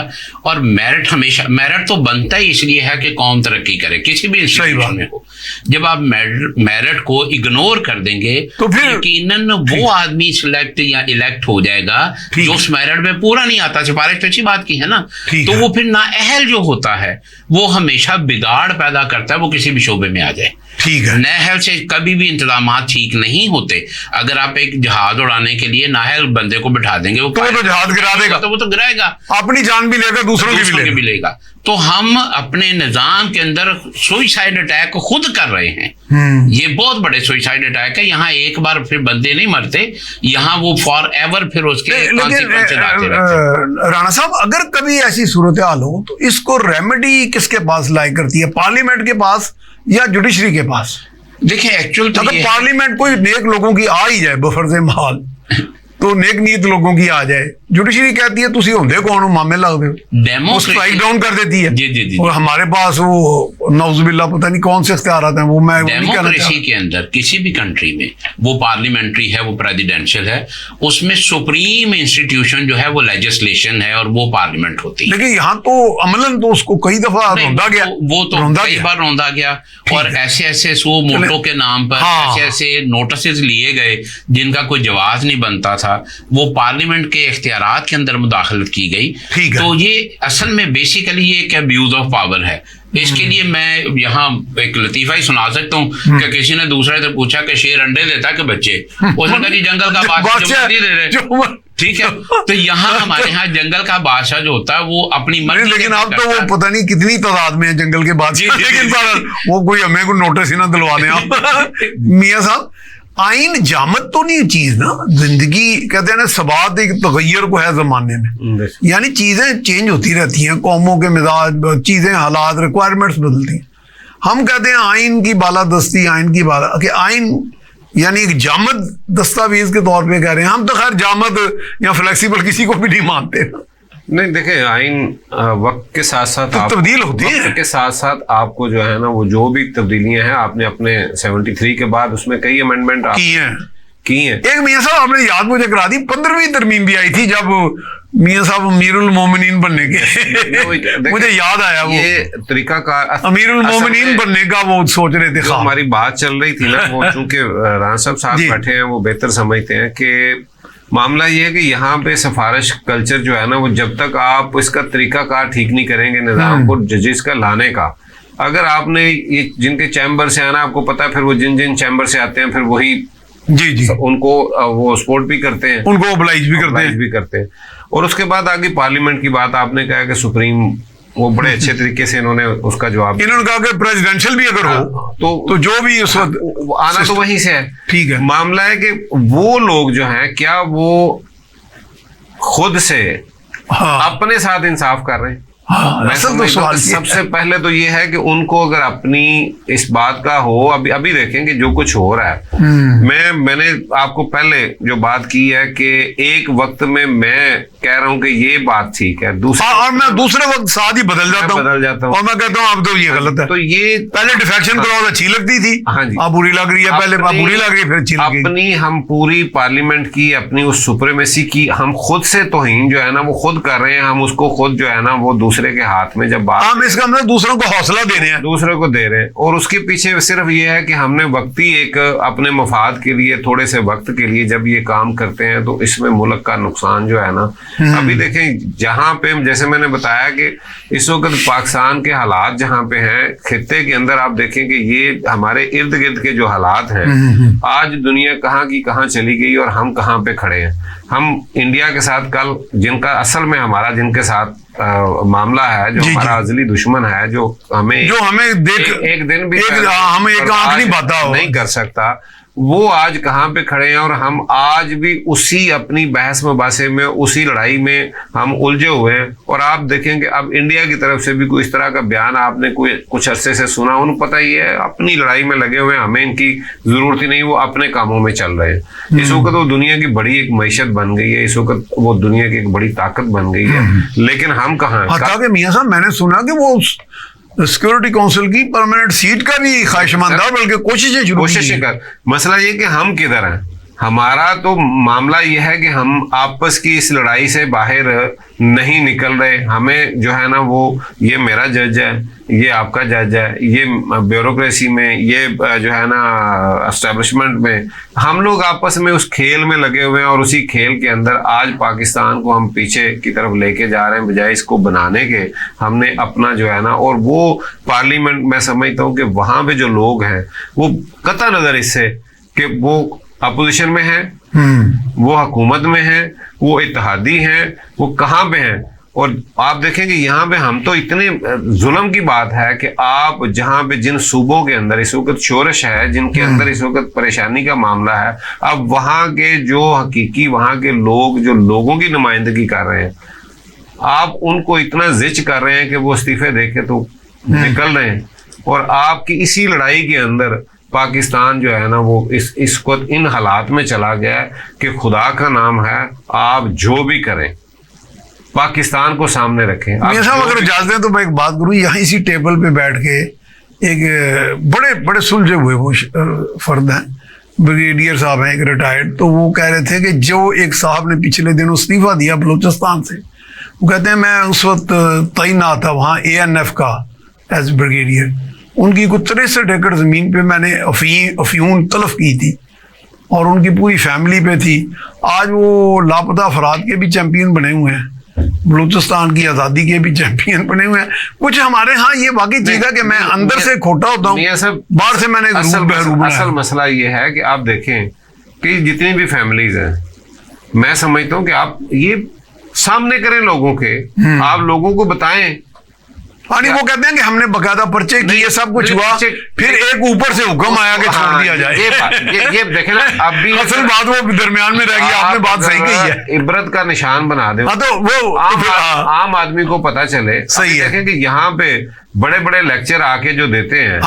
C: और मेरिट हमेशा, मेरिट तो बनता ही इसलिए है कि कौम तरक्की करे, किसी भी इंस्टीट्यूशन में हो। जब आप मेरिट को इग्नोर कर देंगे तो फिर यकीनन वो आदमी सिलेक्ट या इलेक्ट हो जाएगा जो उस मेरिट में पूरा नहीं आता। सिफारिश तो अच्छी बात की है ना, तो वो फिर नाअहल जो होता है वो हमेशा बिगाड़ पैदा करता है, वो किसी भी शोबे में आ जाए।
A: ठीक है,
C: नाअहल से कभी भी इंतजामात ठीक नहीं होते। अगर आप एक जहाज उड़ाने के लिए नाअहल बंदे को बिठा देंगे, वो
A: तो जहाज गिरा देगा,
C: तो वो तो गिराएगा,
A: अपनी जान भी लेगा, दूसरों की भी लेगा।
C: तो हम अपने निजाम के अंदर सुसाइड अटैक को खुद कर रहे हैं। ये बहुत बड़े सुसाइड अटैक है। यहाँ एक बार फिर बंदे नहीं मरते, यहाँ वो फॉर एवर फिर उसके कॉन्सिक्वेंसेस आते रहते हैं।
A: राणा साहब, अगर कभी ऐसी सूरत हाल हो तो इसको रेमेडी किसके पास लाई करती है, पार्लियामेंट के पास या जुडिशरी के पास?
C: देखिए एक्चुअल तो
A: अगर पार्लियामेंट कोई नेक लोगों की आ ही जाए बफर्ज़े महल, तो नेक नीत लोगों की आ जाए, जुडिशरी कहती है तुसी होंदे कौन हो, मामे लगदे हो, वो स्ट्राइक डाउन कर देती है।
C: जी जी जी।
A: और हमारे पास वो नौजुबिल्ला पता नहीं कौन से इख्तियारात हैं, वो मैं
C: डेमोक्रेसी के अंदर किसी भी कंट्री में, वो पार्लियामेंट्री है, वो प्रेसिडेंशियल है, उसमें सुप्रीम इंस्टीट्यूशन जो है वो लेजिस्लेशन है और वो पार्लियामेंट होती है।
A: लेकिन यहाँ तो अमलन तो उसको कई दफा रौंदा गया,
C: वो तो कई बार रौंदा गया, और ऐसे ऐसे सो मोटो के नाम पर ऐसे ऐसे नोटिस लिए गए जिनका कोई जवाब नहीं बनता था, वो पार्लियामेंट के इख्तियारात के अंदर मुदाखलत की गई। तो ये असल में बेसिकली ये एक अब्यूज ऑफ पावर है। इसके लिए मैं यहाँ एक लतीफा ही सुना सकता हूँ कि किसी ने दूसरे से पूछा कि शेर अंडे देता है कि बच्चे, उसने कहा जी जंगल का बादशाह नहीं दे रहे, ठीक है। तो यहाँ हमारे यहाँ जंगल का बादशाह जो होता है वो अपनी मर्जी,
A: लेकिन अब तो वो पता नहीं कितनी तादाद में है जंगल के बादशाह, लेकिन वो कोई हमें कोई नोटिस ही ना दिलवा दें आप। मियाँ साहब, आइन जामत तो नहीं चीज ना, जिंदगी कहते हैं ना सबात एक तगैर को है जमाने में, यानी चीजें चेंज होती रहती हैं, कौमों के मिजाज, चीजें, हालात, रिक्वायरमेंट्स बदलती हैं। हम कहते हैं आइन की बालादस्ती, आइन की कि आइन यानी एक जामद दस्तावेज के तौर पे कह रहे हैं। हम तो खैर जामद या फ्लेक्सिबल किसी को भी नहीं मानते।
B: नहीं, देखिए आइन वक्त के साथ साथ
A: तो तब्दील होती है,
B: के साथ साथ आपको जो है ना वो जो भी तब्दीलियां हैं आपने अपने 73 के बाद उसमें कई अमेंडमेंट की हैं। एक
A: मियां साहब आपने याद मुझे करा दी, 15वीं तरमीम भी आई थी जब मियां साहब अमीरुल मोमिनीन बनने के मुझे याद आया वो
B: ये तरीकाकार
A: अमीरुल मोमिनीन बनने का वो सोच रहे थे।
B: हमारी बात चल रही थी ना, वो चूंकि राना साहब बैठे हैं वो बेहतर समझते हैं कि मामला ये है कि यहाँ पे सिफारिश कल्चर जो है ना वो जब तक आप इसका तरीकाकार ठीक नहीं करेंगे निज़ाम को जजेस का लाने का, अगर आपने ये जिनके चैम्बर से आना आपको पता है, फिर वो जिन जिन चैम्बर से आते हैं फिर वही
A: जी
B: उनको वो सपोर्ट भी करते हैं,
A: उनको ओबलाइज भी करते हैं।
B: और उसके बाद आगे पार्लियामेंट की बात आपने कहा कि सुप्रीम, वो बड़े अच्छे तरीके से इन्होंने उसका जवाब,
A: इन्होंने कहा कि प्रेसिडेंशियल भी अगर हो तो जो भी उस वक्त
B: आना तो वहीं से है।
A: ठीक है,
B: मामला है कि वो लोग जो हैं क्या वो खुद से अपने साथ इंसाफ कर रहे हैं?
A: हाँ,
B: मैं
A: असल तो
B: समझता हूं
A: सवाल
B: कि
A: ये है।
B: सबसे पहले तो ये है कि उनको अगर अपनी इस बात का हो, अभी अभी देखेंगे जो कुछ हो रहा है। मैंने आपको पहले जो बात की है कि एक वक्त में मैं कह रहा हूं कि ये बात ठीक है, दूसरे
A: और मैं दूसरे वक्त साथ ही बदल जाता हूँ, और मैं कहता हूँ अब तो ये गलत है।
B: तो ये
A: पहले डिफेक्शन क्लॉज अच्छी लगती थी,
B: हाँ जी,
A: अब बुरी लग रही है, पहले बुरी लग रही है फिर अच्छी लगेगी।
B: अपनी हम पूरी पार्लियामेंट की, अपनी उस सुप्रीमेसी की हम खुद से तौहीन जो है ना वो खुद कर रहे हैं। हम उसको खुद जो है ना वो दूसरे के हाथ में जब बात,
A: हम इसका मतलब दूसरों को हौसला दे रहे हैं,
B: दूसरे को दे रहे हैं, और उसके पीछे सिर्फ ये है कि हमने वक्ती एक अपने मफाद के लिए, थोड़े से वक्त के लिए जब ये काम करते हैं तो इसमें मुल्क का नुकसान जो है ना, अभी देखें जहां पे, जैसे मैंने बताया कि इस वक्त पाकिस्तान के हालात जहां पे हैं, खित्ते के अंदर आप देखें कि ये हमारे इर्द गिर्द के जो हालात हैं, आज दुनिया कहाँ की कहाँ चली गई और हम कहाँ पे खड़े हैं। हम इंडिया के साथ कल, जिनका असल में हमारा जिनके साथ मामला है, जो हमारा अजली दुश्मन है, जो हमें देख एक दिन भी
A: हमें एक आंख नहीं पाता
B: नहीं कर सकता, वो आज कहाँ पे खड़े हैं और हम आज भी उसी अपनी बहस मुबासे में, उसी लड़ाई में हम उलझे हुए हैं। और आप देखेंगे अब इंडिया की तरफ से भी कोई इस तरह का बयान आपने कोई कुछ अरसे से सुना, उन्हें पता ही है अपनी लड़ाई में लगे हुए हैं, हमें इनकी जरूरत ही नहीं, वो अपने कामों में चल रहे हैं। इस वक्त वो दुनिया की बड़ी एक मैशत बन गई है, इस वक्त वो दुनिया की एक बड़ी ताकत बन गई है, लेकिन हम कहाँ हैं।
A: मियां साहब, मैंने सुना कि वो सिक्योरिटी काउंसिल की परमानेंट सीट का भी ख्वाहिशमंद है, बल्कि कोशिशें
B: कर। मसला ये कि हम किधर हैं। हमारा तो मामला यह है कि हम आपस की इस लड़ाई से बाहर नहीं निकल रहे। हमें जो है ना वो, ये मेरा जज है, ये आपका जज है, ये ब्यूरोक्रेसी में, ये जो है ना एस्टेब्लिशमेंट में, हम लोग आपस में उस खेल में लगे हुए हैं। और उसी खेल के अंदर आज पाकिस्तान को हम पीछे की तरफ लेके जा रहे हैं, बजाय इसको बनाने के। हमने अपना जो है ना, और वो पार्लियामेंट, मैं समझता हूँ कि वहां पे जो लोग हैं वो कतई नजर इससे कि वो अपोजिशन में है, वो हुकूमत में है, वो इत्तेहादी हैं, वो कहाँ पे हैं। और आप देखेंगे यहाँ पे हम तो इतने जुल्म की बात है कि आप जहाँ पे जिन सूबों के अंदर इस वक्त शोरश है, जिनके अंदर इस वक्त परेशानी का मामला है, अब वहाँ के जो हकीकी वहाँ के लोग जो लोगों की नुमाइंदगी कर रहे हैं, आप उनको इतना जिच कर रहे हैं कि वो इस्तीफे देके तो निकल रहे हैं। और आपकी इसी लड़ाई के अंदर पाकिस्तान जो है ना वो इस वक्त इन हालात में चला गया है कि खुदा का नाम है, आप जो भी करें पाकिस्तान को सामने रखें।
A: अगर इजाजत दें तो मैं एक बात करूं, यहाँ इसी टेबल पे बैठ के एक बड़े बड़े सुलझे हुए वो फर्द हैं, ब्रिगेडियर साहब हैं, एक रिटायर्ड, तो वो कह रहे थे कि जो एक साहब ने पिछले दिनों इस्तीफा दिया बलूचिस्तान से, वो कहते हैं मैं उस वक्त तैनात था वहाँ ANF का एज ब्रिगेडियर, उनकी कुछ 63 एकड़ ज़मीन पे मैंने अफीम तलफ की थी और उनकी पूरी फैमिली पे थी। आज वो लापता अफराद के भी चैंपियन बने हुए हैं, बलूचिस्तान की आज़ादी के भी चैंपियन बने हुए हैं। कुछ हमारे यहाँ ये बाकी चीज़ है कि मैं अंदर से खोटा होता हूँ, बाहर से मैंने
B: असल मसला ये है कि आप देखें कि जितनी भी फैमिलीज हैं, मैं समझता हूँ कि आप ये सामने करें लोगों के, आप लोगों को बताएं।
A: नहीं, वो कहते हैं कि हमने बकायदा पर्चे किए, सब कुछ हुआ, फिर एक ऊपर से हुक्म आया कि छोड़ दिया जाए।
B: ये देखें ना, अब भी
A: असल बात वो दरमियान में रह गई, आपने बात सही कही है।
B: इबरत का निशान बना दे
A: तो वो
B: आम आदमी को पता चले।
A: सही है।
B: देखें कि यहाँ पे बड़े बड़े लेक्चर आके जो देते हैं,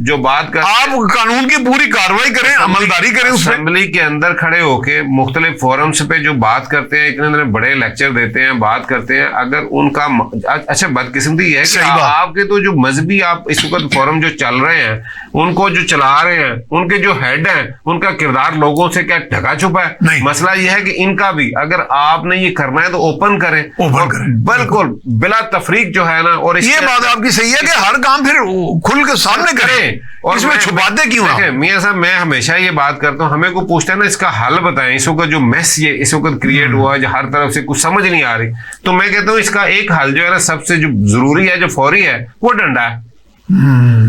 B: जो बात कर,
A: आप कानून की पूरी कार्रवाई करें, अमलदारी करें,
B: असेंबली के अंदर खड़े होके मुख्तलिफ फोरम्स पे जो बात करते हैं, इतने बड़े लेक्चर देते हैं, बात करते हैं। अगर उनका अच्छा बदकिस्मती है कि आपके तो जो मजहबी आप इस वक्त फोरम जो चल रहे हैं, उनको जो चला रहे हैं, उनके जो हेड हैं, उनका किरदार लोगों से क्या ढका छुपा है। मसला यह है कि इनका भी अगर आपने ये करना है तो ओपन करें, बिल्कुल बिला तफरीक जो है ना। और
A: ये बात आपकी सही है कि हर काम फिर खुल के सामने करें, और इसमें छुपाते क्यों?
B: मियां साहब, मैं हमेशा ये बात करता हूँ, हमें को पूछता है ना इसका हल बताएं, इस वक्त जो मेस ये इस वक्त क्रिएट हुआ है, जो हर तरफ से कुछ समझ नहीं आ रही, तो मैं कहता हूँ इसका एक हल जो है ना सबसे जो जरूरी है, जो फौरी है, वो डंडा है।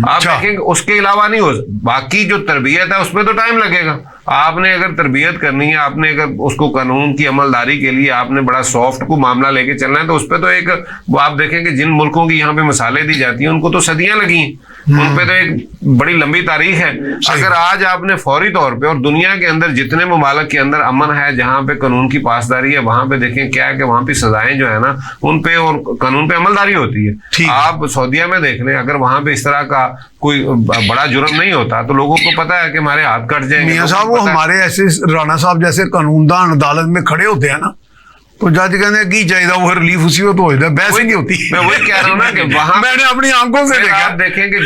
B: आप देखेंगे उसके अलावा नहीं हो, बाकी जो तरबियत है उसमें तो टाइम लगेगा। आपने अगर तरबियत करनी है, आपने अगर उसको कानून की अमलदारी के लिए आपने बड़ा सॉफ्ट को मामला लेके चलना है, तो उस पर तो एक वो आप देखेंगे जिन मुल्कों की यहाँ पे मिसालें दी जाती हैं उनको तो सदियां लगी हैं। उन पे तो एक बड़ी लंबी तारीख है। अगर आज आपने फौरी तौर पे, और दुनिया के अंदर जितने ममालिक के अंदर अमन है, जहाँ पे कानून की पासदारी है, वहां पे देखें क्या है कि वहां पे सजाएं जो है ना, उन पे और कानून पे अमलदारी होती है। आप सऊदीया में देख लें, अगर वहां पे इस तरह का कोई बड़ा जुर्म नहीं होता तो लोगों को पता है कि हमारे हाथ कट जाएंगे।
A: मियां साहब, वो हमारे ऐसे राणा साहब जैसे कानूनदान अदालत में खड़े होते हैं ना, तो जज कहते की चाहिए वो रिलीफ उसी को तो होता है, बहस नहीं होती।
B: मैं वही कह रहा हूँ ना कि वहां
A: मैंने अपनी आंखों से देखा।
B: आप देखें कि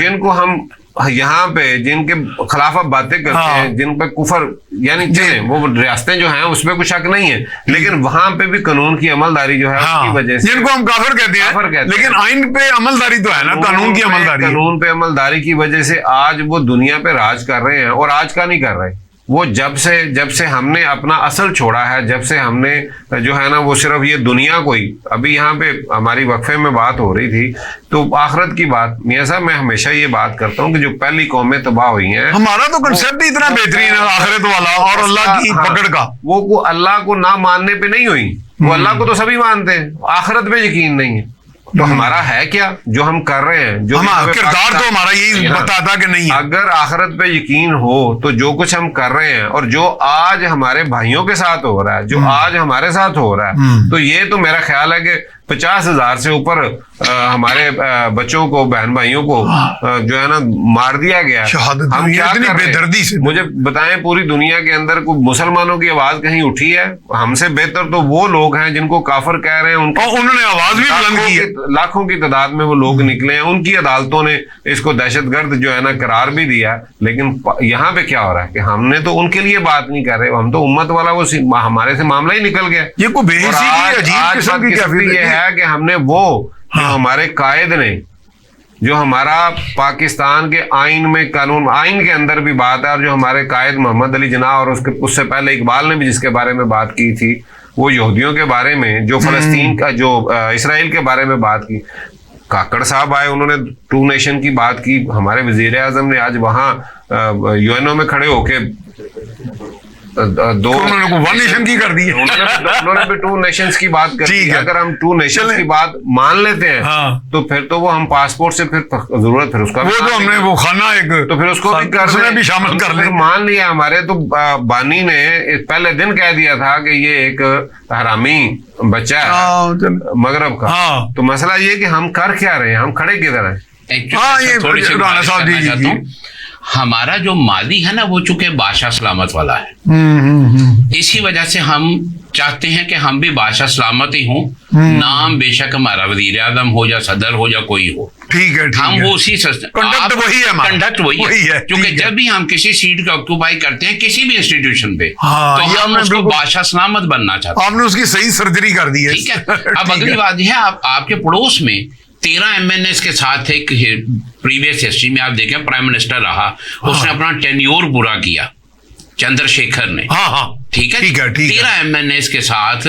B: जिनको हम यहाँ पे जिनके खिलाफ आप बातें करते हैं, जिन पे कुफर यानी वो रियासतें जो हैं उसमें कुछ शक नहीं है, लेकिन वहां पे भी कानून की अमलदारी जो है उसकी वजह से,
A: जिनको हम काफिर कहते हैं, लेकिन आइन पे अमलदारी तो है ना, कानून की अमलदारी,
B: कानून पे अमलदारी की वजह से आज वो दुनिया पे राज कर रहे हैं। और आज का नहीं कर रहे, वो जब से हमने अपना असल छोड़ा है, जब से हमने जो है ना वो सिर्फ ये दुनिया को ही, अभी यहाँ पे हमारी वक्फे में बात हो रही थी तो आखिरत की बात, मियां साहब मैं हमेशा ये बात करता हूँ कि जो पहली कौमें तबाह हुई हैं,
A: हमारा तो कंसेप्ट ही इतना बेहतरीन है आखिरत वाला और अल्लाह की पकड़ का,
B: वो अल्लाह को ना मानने पे नहीं हुई। वो अल्लाह को तो सभी मानते हैं, आखिरत पे यकीन नहीं है। तो हमारा है क्या जो हम कर रहे हैं, जो
A: किरदार तो हमारा यही बताता कि नहीं है।
B: अगर आखिरत पे यकीन हो तो जो कुछ हम कर रहे हैं और जो आज हमारे भाइयों के साथ हो रहा है, जो आज हमारे साथ हो रहा है, तो ये तो मेरा ख्याल है कि 50,000 से ऊपर हमारे बच्चों को, बहन भाइयों को जो है ना मार दिया गया। हम क्या
A: बेदर्दी से,
B: मुझे बताएं, पूरी दुनिया के अंदर कोई मुसलमानों की आवाज कहीं उठी है? हमसे बेहतर तो वो लोग हैं जिनको काफिर कह रहे हैं,
A: उन्होंने आवाज भी बुलंद की है।
B: लाखों की तादाद में वो लोग निकले हैं, उनकी अदालतों ने इसको दहशतगर्द जो है ना करार भी दिया। लेकिन यहाँ पे क्या हो रहा है कि हमने तो उनके लिए बात नहीं कर रहे, हम तो उम्मत वाला वो हमारे से मामला ही निकल गया।
A: ये कोई बेहिसी अजीब किस्म की
B: है कि हमने वो जो हमारे कायद ने, जो हमारा पाकिस्तान के आइन में कानून, आइन के अंदर भी बात है, और जो हमारे कायद मोहम्मद अली जिन्ना और उससे पहले इकबाल ने भी जिसके बारे में बात की थी, वो यहूदियों के बारे में, जो फलस्तीन का, जो इसराइल के बारे में बात की। काकड़ साहब आए, उन्होंने 2 नेशन की बात की। हमारे वजीर आजम ने आज वहां यूएनओ में खड़े होके
A: उन्होंने 1 नेशन की कर दी है।
B: उन्होंने भी 2 नेशंस की बात कर दी। अगर हम 2 नेशंस की बात मान लेते हैं, तो फिर तो वो हम पासपोर्ट से फिर जरूरत, फिर उसका
A: वो तो हमने वो खाना एक,
B: तो फिर उसको भी
A: शामिल कर ले।
B: मान लिया हमारे तो बानी ने पहले दिन कह दिया था कि ये एक हरामी बच्चा है मगरब का। तो मसला ये कि हम कर क्या रहे हैं, हम खड़े किधर हैं?
C: राणा साहब जी, हमारा जो मादी है ना वो चूंकि बादशाह सलामत वाला है, इसी वजह से हम चाहते हैं कि हम भी बादशाह सलामत ही हों। नाम बेशक हमारा वजीर आजम हो या सदर हो या कोई हो,
A: ठीक है,
C: हम वो उसी
A: कंडक्ट वही है
C: क्योंकि जब भी हम किसी सीट को ऑक्यूपाई करते हैं किसी भी इंस्टीट्यूशन पे, तो हम उसको बादशाह सलामत बनना चाहते हैं।
A: आपने उसकी सही सर्जरी कर दी है,
C: ठीक है। अब अगली बात यह है, आपके पड़ोस में 13 MNS के साथ एक प्रीवियस हिस्ट्री में आप देखें प्राइम मिनिस्टर रहा, उसने अपना टेन्योर पूरा किया, चंद्रशेखर ने। ठीक है, 13 MNS के साथ।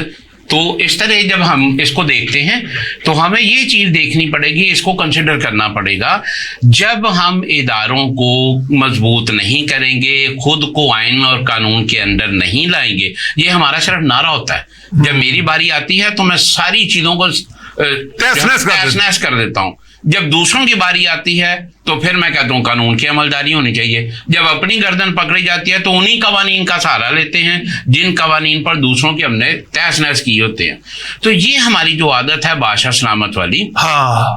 C: तो इस तरह जब हम इसको देखते हैं तो हमें ये चीज देखनी पड़ेगी, इसको कंसिडर करना पड़ेगा। जब हम इदारों को मजबूत नहीं करेंगे, खुद को आइन और कानून के अंदर नहीं लाएंगे, ये हमारा सिर्फ नारा होता है। जब मेरी बारी आती है तो मैं सारी चीजों को तहस-नहस कर देता हूं। जब दूसरों की बारी आती है तो फिर मैं कहता हूं कानून की अमलदारी होनी चाहिए। जब अपनी गर्दन पकड़ी जाती है तो उन्हीं कवानीन का सहारा लेते हैं जिन कवानीन पर दूसरों की हमने तहस-नहस किए होते हैं। तो ये हमारी जो आदत है बादशाह सलामत वाली,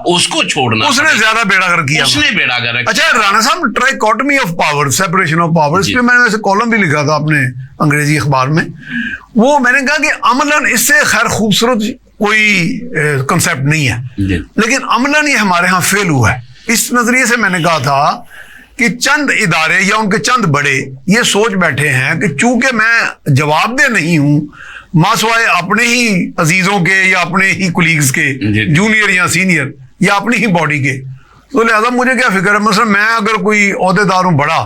C: उसको छोड़ना,
A: उसने ज्यादा बेड़ागर किया,
C: उसने बेड़ागर।
A: अच्छा राणा साहब, trichotomy of power, separation of power, इस पे मैंने वैसे कॉलम भी लिखा था अपने अंग्रेजी अखबार में। वो मैंने कहा कि अमलन इससे खैर खूबसूरत कोई कंसेप्ट नहीं है, लेकिन अमलन ये हमारे यहाँ फेल हुआ है। इस नजरिए से मैंने कहा था कि चंद इदारे या उनके चंद बड़े ये सोच बैठे हैं कि चूंकि मैं जवाबदेह नहीं हूं मासवाए अपने ही अजीजों के या अपने ही कुलीग्स के, जूनियर या सीनियर या अपनी ही बॉडी के, तो लिहाजा मुझे क्या फिक्र है। मतलब मैं अगर कोई ओहदेदार हूं बड़ा,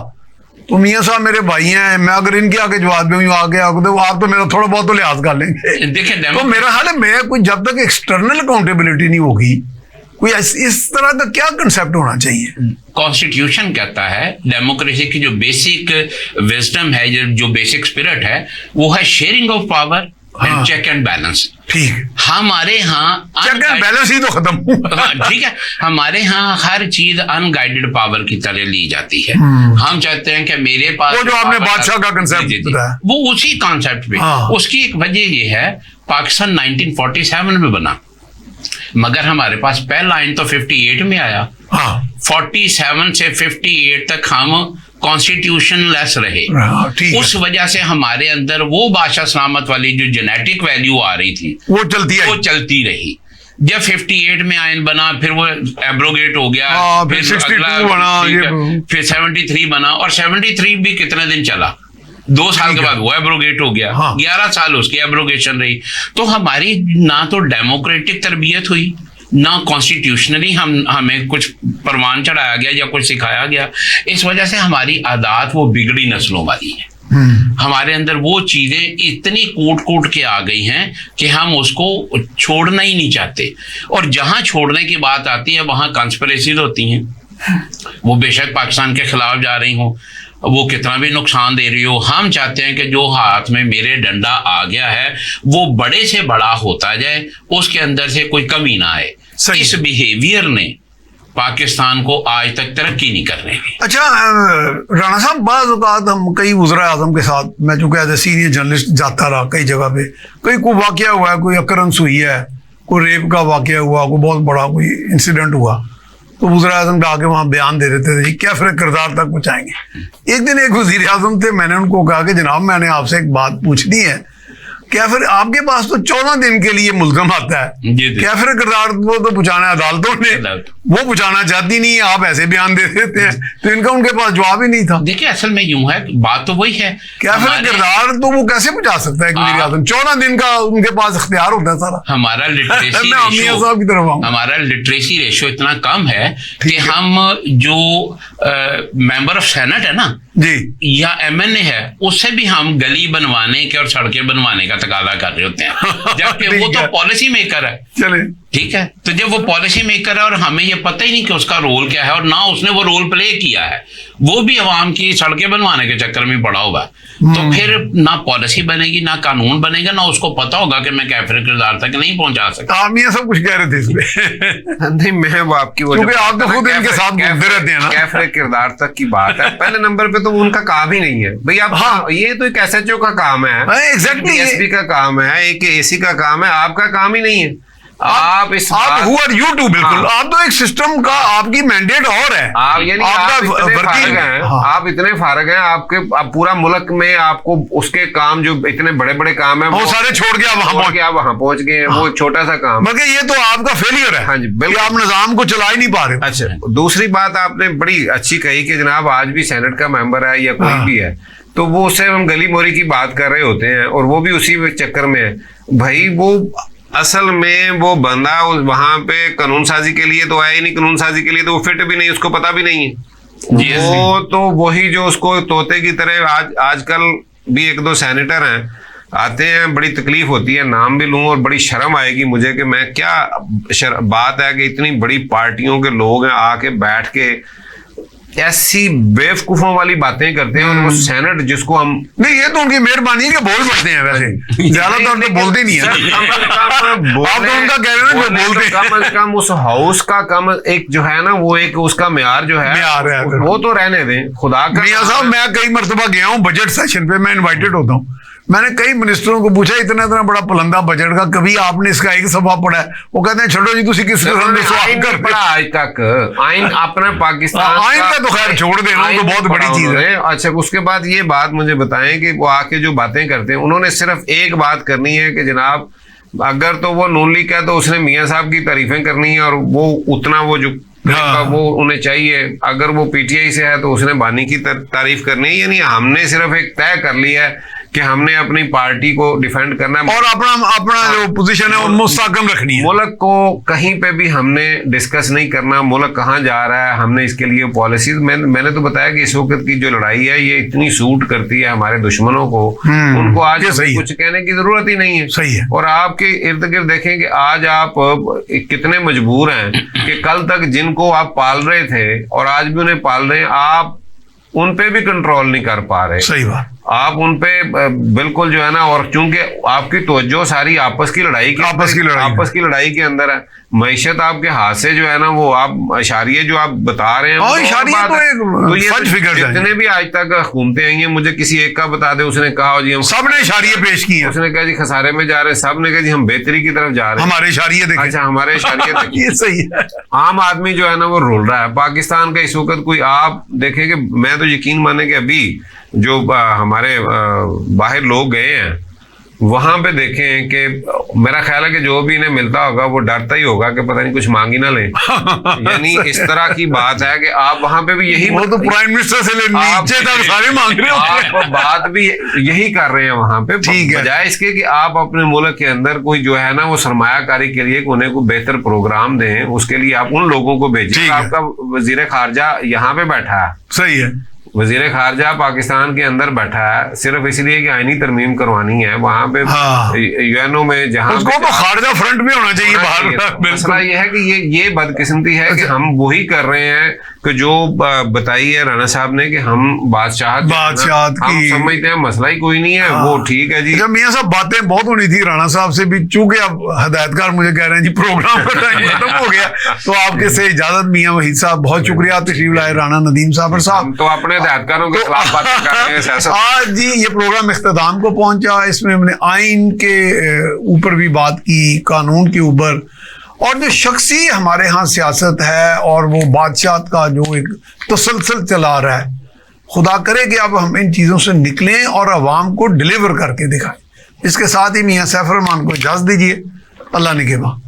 A: तो मियां साहब मेरे भाई हैं, मैं अगर इनके आगे जवाब दूं आगे तो आप तो मेरा थोड़ा बहुत तो लिहाज कर लेंगे। देखिए, तो मेरा हाल है, मैं कोई जब तक एक्सटर्नल अकाउंटेबिलिटी नहीं होगी, कोई इस तरह का क्या कंसेप्ट होना चाहिए?
C: कॉन्स्टिट्यूशन कहता है डेमोक्रेसी की जो बेसिक विजडम है, जो बेसिक स्पिरिट है, वो है sharing of power and check and balance.
A: ठीक,
C: हमारे यहाँ
A: चेक एंड बैलेंस ही तो खत्म हुआ।
C: हाँ, ठीक है, हमारे यहाँ हर चीज अनगाइडेड पावर की तरह ली जाती है। हम चाहते हैं कि मेरे पास
A: वो जो आपने
C: power-
A: बादशाह का concept
C: जी, जी, जी।
A: बताया।
C: वो उसी कॉन्सेप्ट पे,
A: हाँ।
C: उसकी एक वजह ये है, पाकिस्तान 1947 में बना, मगर हमारे पास पहला आइन तो 58 में आया।
A: हाँ
C: 47 से 58 तक हम कॉन्स्टिट्यूशन लेस रहे।
A: ठीक है,
C: उस वजह से हमारे अंदर वो बादशाह सलामत वाली जो जेनेटिक वैल्यू आ रही थी
A: वो चलती है।
C: वो चलती रही। जब 58 में आयन बना, फिर वो एब्रोगेट हो गया,
A: हाँ, फिर 62 बना,
C: ठीक
A: ये
C: है, फिर 73 बना, और 73 भी कितने दिन चला, 2 साल के बाद वो एब्रोगेट हो गया।
A: हाँ।
C: 11 साल उसकी एब्रोगेशन रही। तो हमारी ना तो डेमोक्रेटिक तरबियत हुई, ना कॉन्स्टिट्यूशनली हमें कुछ परवान चढ़ाया गया या कुछ सिखाया गया। इस वजह से हमारी आदत वो बिगड़ी नस्लों वाली है। हमारे अंदर वो चीजें इतनी कूट के आ गई हैं कि हम उसको छोड़ना ही नहीं चाहते, और जहां छोड़ने की बात आती है वहां कॉन्स्पिरेसीज होती हैं। वो बेशक पाकिस्तान के खिलाफ जा रही हो, वो कितना भी नुकसान दे रही हो, हम चाहते हैं कि जो हाथ में मेरे डंडा आ गया है वो बड़े से बड़ा होता जाए, उसके अंदर से कोई कमी ना आए।
A: सही।
C: इस बिहेवियर ने पाकिस्तान को आज तक तरक्की नहीं करने दी।
A: अच्छा राणा साहब, बाज़ औक़ात हम कई वज़रा आज़म के साथ, मैं चूँकि एज ए सीनियर जर्नलिस्ट जाता रहा कई जगह पे, कोई वाक़या हुआ है, कोई अकरंस हुई है, कोई रेप का वाक़या हुआ, कोई बहुत बड़ा कोई इंसिडेंट हुआ, तो वज़रा आज़म के आके वहाँ बयान दे देते थे क्या फिर किरदार तक पहुँचाएंगे। एक दिन एक वज़ीर आज़म थे, मैंने उनको कहा कि जनाब मैंने आपसे एक बात पूछनी है, क्या फिर आपके पास तो 14 दिन के लिए मुल्ज़म आता है,
C: जी, जी।
A: क्या फिर किरदार वो तो पहुँचाना है अदालतों ने, वो पहुँचाना चाहती नहीं है, आप ऐसे बयान दे देते हैं, तो इनका उनके पास जवाब ही नहीं था।
C: देखिए असल में यूं है, बात तो वही है,
A: क्या फिर
C: हमारे-
A: किरदार तो वो कैसे पहुँचा सकता है एक वज़ीर आज़म, 14 दिन का उनके पास इख्तियार होता है सारा।
C: हमारा लिटरेसी
A: मैं मियां साहब की तरफ आऊं।
C: हमारा लिटरेसी रेशो इतना कम है कि हम जो मेंबर ऑफ सेनेट है ना
A: जी
C: या एमएनए है, उससे भी हम गली बनवाने के और सड़कें बनवाने का तकाजा कर रहे होते हैं, जबकि वो
A: ठीक
C: तो
A: है।
C: पॉलिसी मेकर है।
A: चले,
C: ठीक है, तो जब वो पॉलिसी मेकर है और हमें ये पता ही नहीं कि उसका रोल क्या है, और ना उसने वो रोल प्ले किया है, वो भी अवाम की सड़कें बनवाने के चक्कर में पड़ा हुआ है, तो फिर ना पॉलिसी बनेगी ना कानून बनेगा, ना उसको पता होगा कि मैं कैफिर किरदार तक नहीं पहुंचा सकता।
A: आप ये सब कुछ कह रहे थे इसमें।
B: नहीं, मैं वो आपकी वो
A: क्योंकि आप तो खुद इनके साथ घूमते रहते हैं ना।
B: कैफरे किरदार तक की बात है, पहले नंबर पे तो उनका काम ही नहीं है भाई। आप
A: हाँ।
B: ये तो एक एसएचओ का काम है,
A: एग्जैक्टली,
B: डीएसपी का काम है, एक एसी का काम है, आपका काम ही नहीं है। आप इस
A: आप
B: बात-
A: हु आर यू टू, बिल्कुल
B: हाँ।
A: आप तो एक सिस्टम का, आपकी मैंडेट और है,
B: आप यानी आप
A: आपका
B: इतने
A: वर्किंग
B: फारग हैं,
A: हाँ।
B: आप इतने फारग हैं, आपके आप पूरा मुल्क में आपको उसके काम जो इतने बड़े बड़े काम है
A: वो सारे छोड़ के आप वहां
B: छोड़
A: पहुंच,
B: के आप वहां पहुंच गए हैं, वो छोटा सा काम।
A: मगर ये तो आपका फेलियर है।
B: हाँ जी,
A: कि
B: बिल्कुल।
A: आप निजाम को चला ही नहीं पा रहे।
B: अच्छा, दूसरी बात आपने बड़ी अच्छी कही कि जनाब आज भी सेनेट का मेंबर है या कोई
A: हाँ।
B: भी है, तो वो उससे हम गली मोरी की बात कर रहे होते हैं, और वो भी उसी चक्कर में है भाई। वो असल में वो बंदा वहां पे कानून साजी के लिए तो आया ही नहीं, कानून साजी के लिए तो वो फिट भी नहीं, उसको पता भी नहीं है।
C: जी,
B: वो तो वही जो उसको तोते की तरह आजकल भी 1-2 सेनेटर हैं आते हैं, बड़ी तकलीफ होती है, नाम भी लूं और बड़ी शर्म आएगी मुझे कि मैं क्या बात है कि इतनी बड़ी पार्टियों के लोग हैं आके बैठ के ऐसी बेवकूफों वाली बातें करते हैं, और वो सेनेट जिसको हम
A: नहीं, ये तो उनकी मेहरबानी है कि बोल पड़ते हैं, वैसे ज्यादातर तो बोलते नहीं है। आप तो उनका कह रहे हैं ना जो बोलते हैं।
B: कम अज कम उस हाउस का कम एक जो है ना, वो एक उसका म्यार जो है,
A: म्यार है,
B: वो तो रहने दें खुदा का।
A: मियां साहब, मैं कई मरतबा गया हूँ बजट सेशन पे, मैं इनवाइटेड होता हूँ, मैंने कई मिनिस्टरों को पूछा इतना इतना बड़ा पलंदा बजट का, कभी आपने इसका एक सफा पढ़ा है? वो कहते हैं छोड़ो जी, तुसी किस किस्म के सवाल
B: आइन
A: कर
B: नहीं पढ़ा आज तक, आइन अपना पाकिस्तान
A: आइन का तो खैर छोड़ देना, वो तो
B: आइन
A: बहुत
B: नहीं
A: बड़ी
B: पढ़ा
A: चीज है।
B: उन्होंने। अच्छा, उसके बाद ये बात मुझे बताएं कि वो आके जो बातें करते हैं, उन्होंने सिर्फ एक बात करनी है कि जनाब अगर तो वो नून लीग का है तो उसने मियां साहब की तारीफें करनी है, और वो उतना वो जो
A: हाँ।
B: वो उन्हें चाहिए। अगर वो पीटीआई से है तो उसने बानी की तारीफ करनी है। यानी हमने सिर्फ एक तय कर लिया है कि हमने अपनी पार्टी को डिफेंड करना है,
A: और अपना अपना जो पोजीशन है वो मुस्तकम रखनी है।
B: मुल्क को कहीं पे भी हमने डिस्कस नहीं करना, मुल्क कहाँ जा रहा है, हमने इसके लिए पॉलिसीज। मैंने तो बताया कि इस वक्त की जो लड़ाई है ये इतनी सूट करती है हमारे दुश्मनों को, उनको आज
A: ये सही है।
B: कुछ कहने की जरूरत ही नहीं है।
A: सही है।
B: और आपके इर्द गिर्द देखें कि आज आप कितने मजबूर हैं कि कल तक जिनको आप पाल रहे थे और आज भी उन्हें पाल रहे हैं, आप उन पे भी कंट्रोल नहीं कर पा रहे।
A: सही बात।
B: आप उन पे बिल्कुल जो है ना, और चूंकि आपकी तवज्जो सारी आपस की लड़ाई के अंदर है, मईशत आपके हाथ से जो है ना, वो आप इशारिये जो आप बता रहे हैं,
A: तो ये सच फिगर
B: जितने भी आज तक हुकूमतें आई हैं, मुझे किसी एक का बता दे, उसने कहा जी हम
A: सबने इशारिये पेश किए,
B: उसने कहा जी खसारे में जा रहे हैं, सब ने कहा जी हम बेहतरी की तरफ जा रहे हैं,
A: हमारे इशारिये देखें।
B: अच्छा, हमारे इशारिये देखें।
A: ये सही है।
B: आम आदमी जो है ना वो रोल रहा है। पाकिस्तान का इस वक्त कोई आप देखेंगे, मैं तो यकीन माने कि अभी जो हमारे बाहर लोग गए हैं वहां पे देखें कि मेरा ख्याल है कि जो भी इन्हें मिलता होगा वो डरता ही होगा कि पता नहीं कुछ मांग ही ना लें। यानी इस तरह की बात है कि आप वहां पे भी यही,
A: वो तो प्राइम मिनिस्टर से ले नीचे तक सारे मांग रहे हो,
B: आप बात भी यही कर रहे हैं वहां पे, बजाय इसके कि आप अपने मुल्क के अंदर कोई जो है ना वो सरमायाकारी के लिए उन्हें कोई बेहतर प्रोग्राम दें, उसके लिए आप उन लोगों को भेजें। आपका वजीर खारजा यहाँ पे बैठा है,
A: सही है,
B: वजीर खारजा पाकिस्तान के अंदर बैठा है सिर्फ इसलिए कि आईनी तरमीम करवानी है वहां पे। यूएनओ में जहां
A: उसको तो खारजा फ्रंट में होना चाहिए बाहर।
B: मसला ये है कि ये बदकिस्मती है कि हम वही कर रहे हैं कि जो बताई है राणा साहब ने कि हम बादशाहत हम समझते हैं, मसला ही कोई नहीं है, वो ठीक है जी।
A: जब मियां साहब बातें बहुत होनी थी राणा साहब से भी, चूंकि अब हदायतकार मुझे कह रहे हैं जी प्रोग्राम का टाइम खत्म हो गया, तो आपके से इजाजत मियां वहीद साहब, बहुत शुक्रिया तशरीफ लाए राणा नदीम साहब साहब।
B: तो अपने हदायतकारों के खिलाफ बातें कर रहे हैं।
A: आज जी ये प्रोग्राम इख्तिताम को पहुंचा, इसमें हमने आइन के ऊपर भी बात की, कानून के ऊपर, और जो शख्सी हमारे यहाँ सियासत है और वो बादशाह का जो एक तसलसल चला रहा है, खुदा करे कि अब हम इन चीज़ों से निकलें और अवाम को डिलीवर करके दिखाएं। इसके साथ ही मियां सैफ रहमान को इजाज़त दीजिए। अल्लाह निगहबान।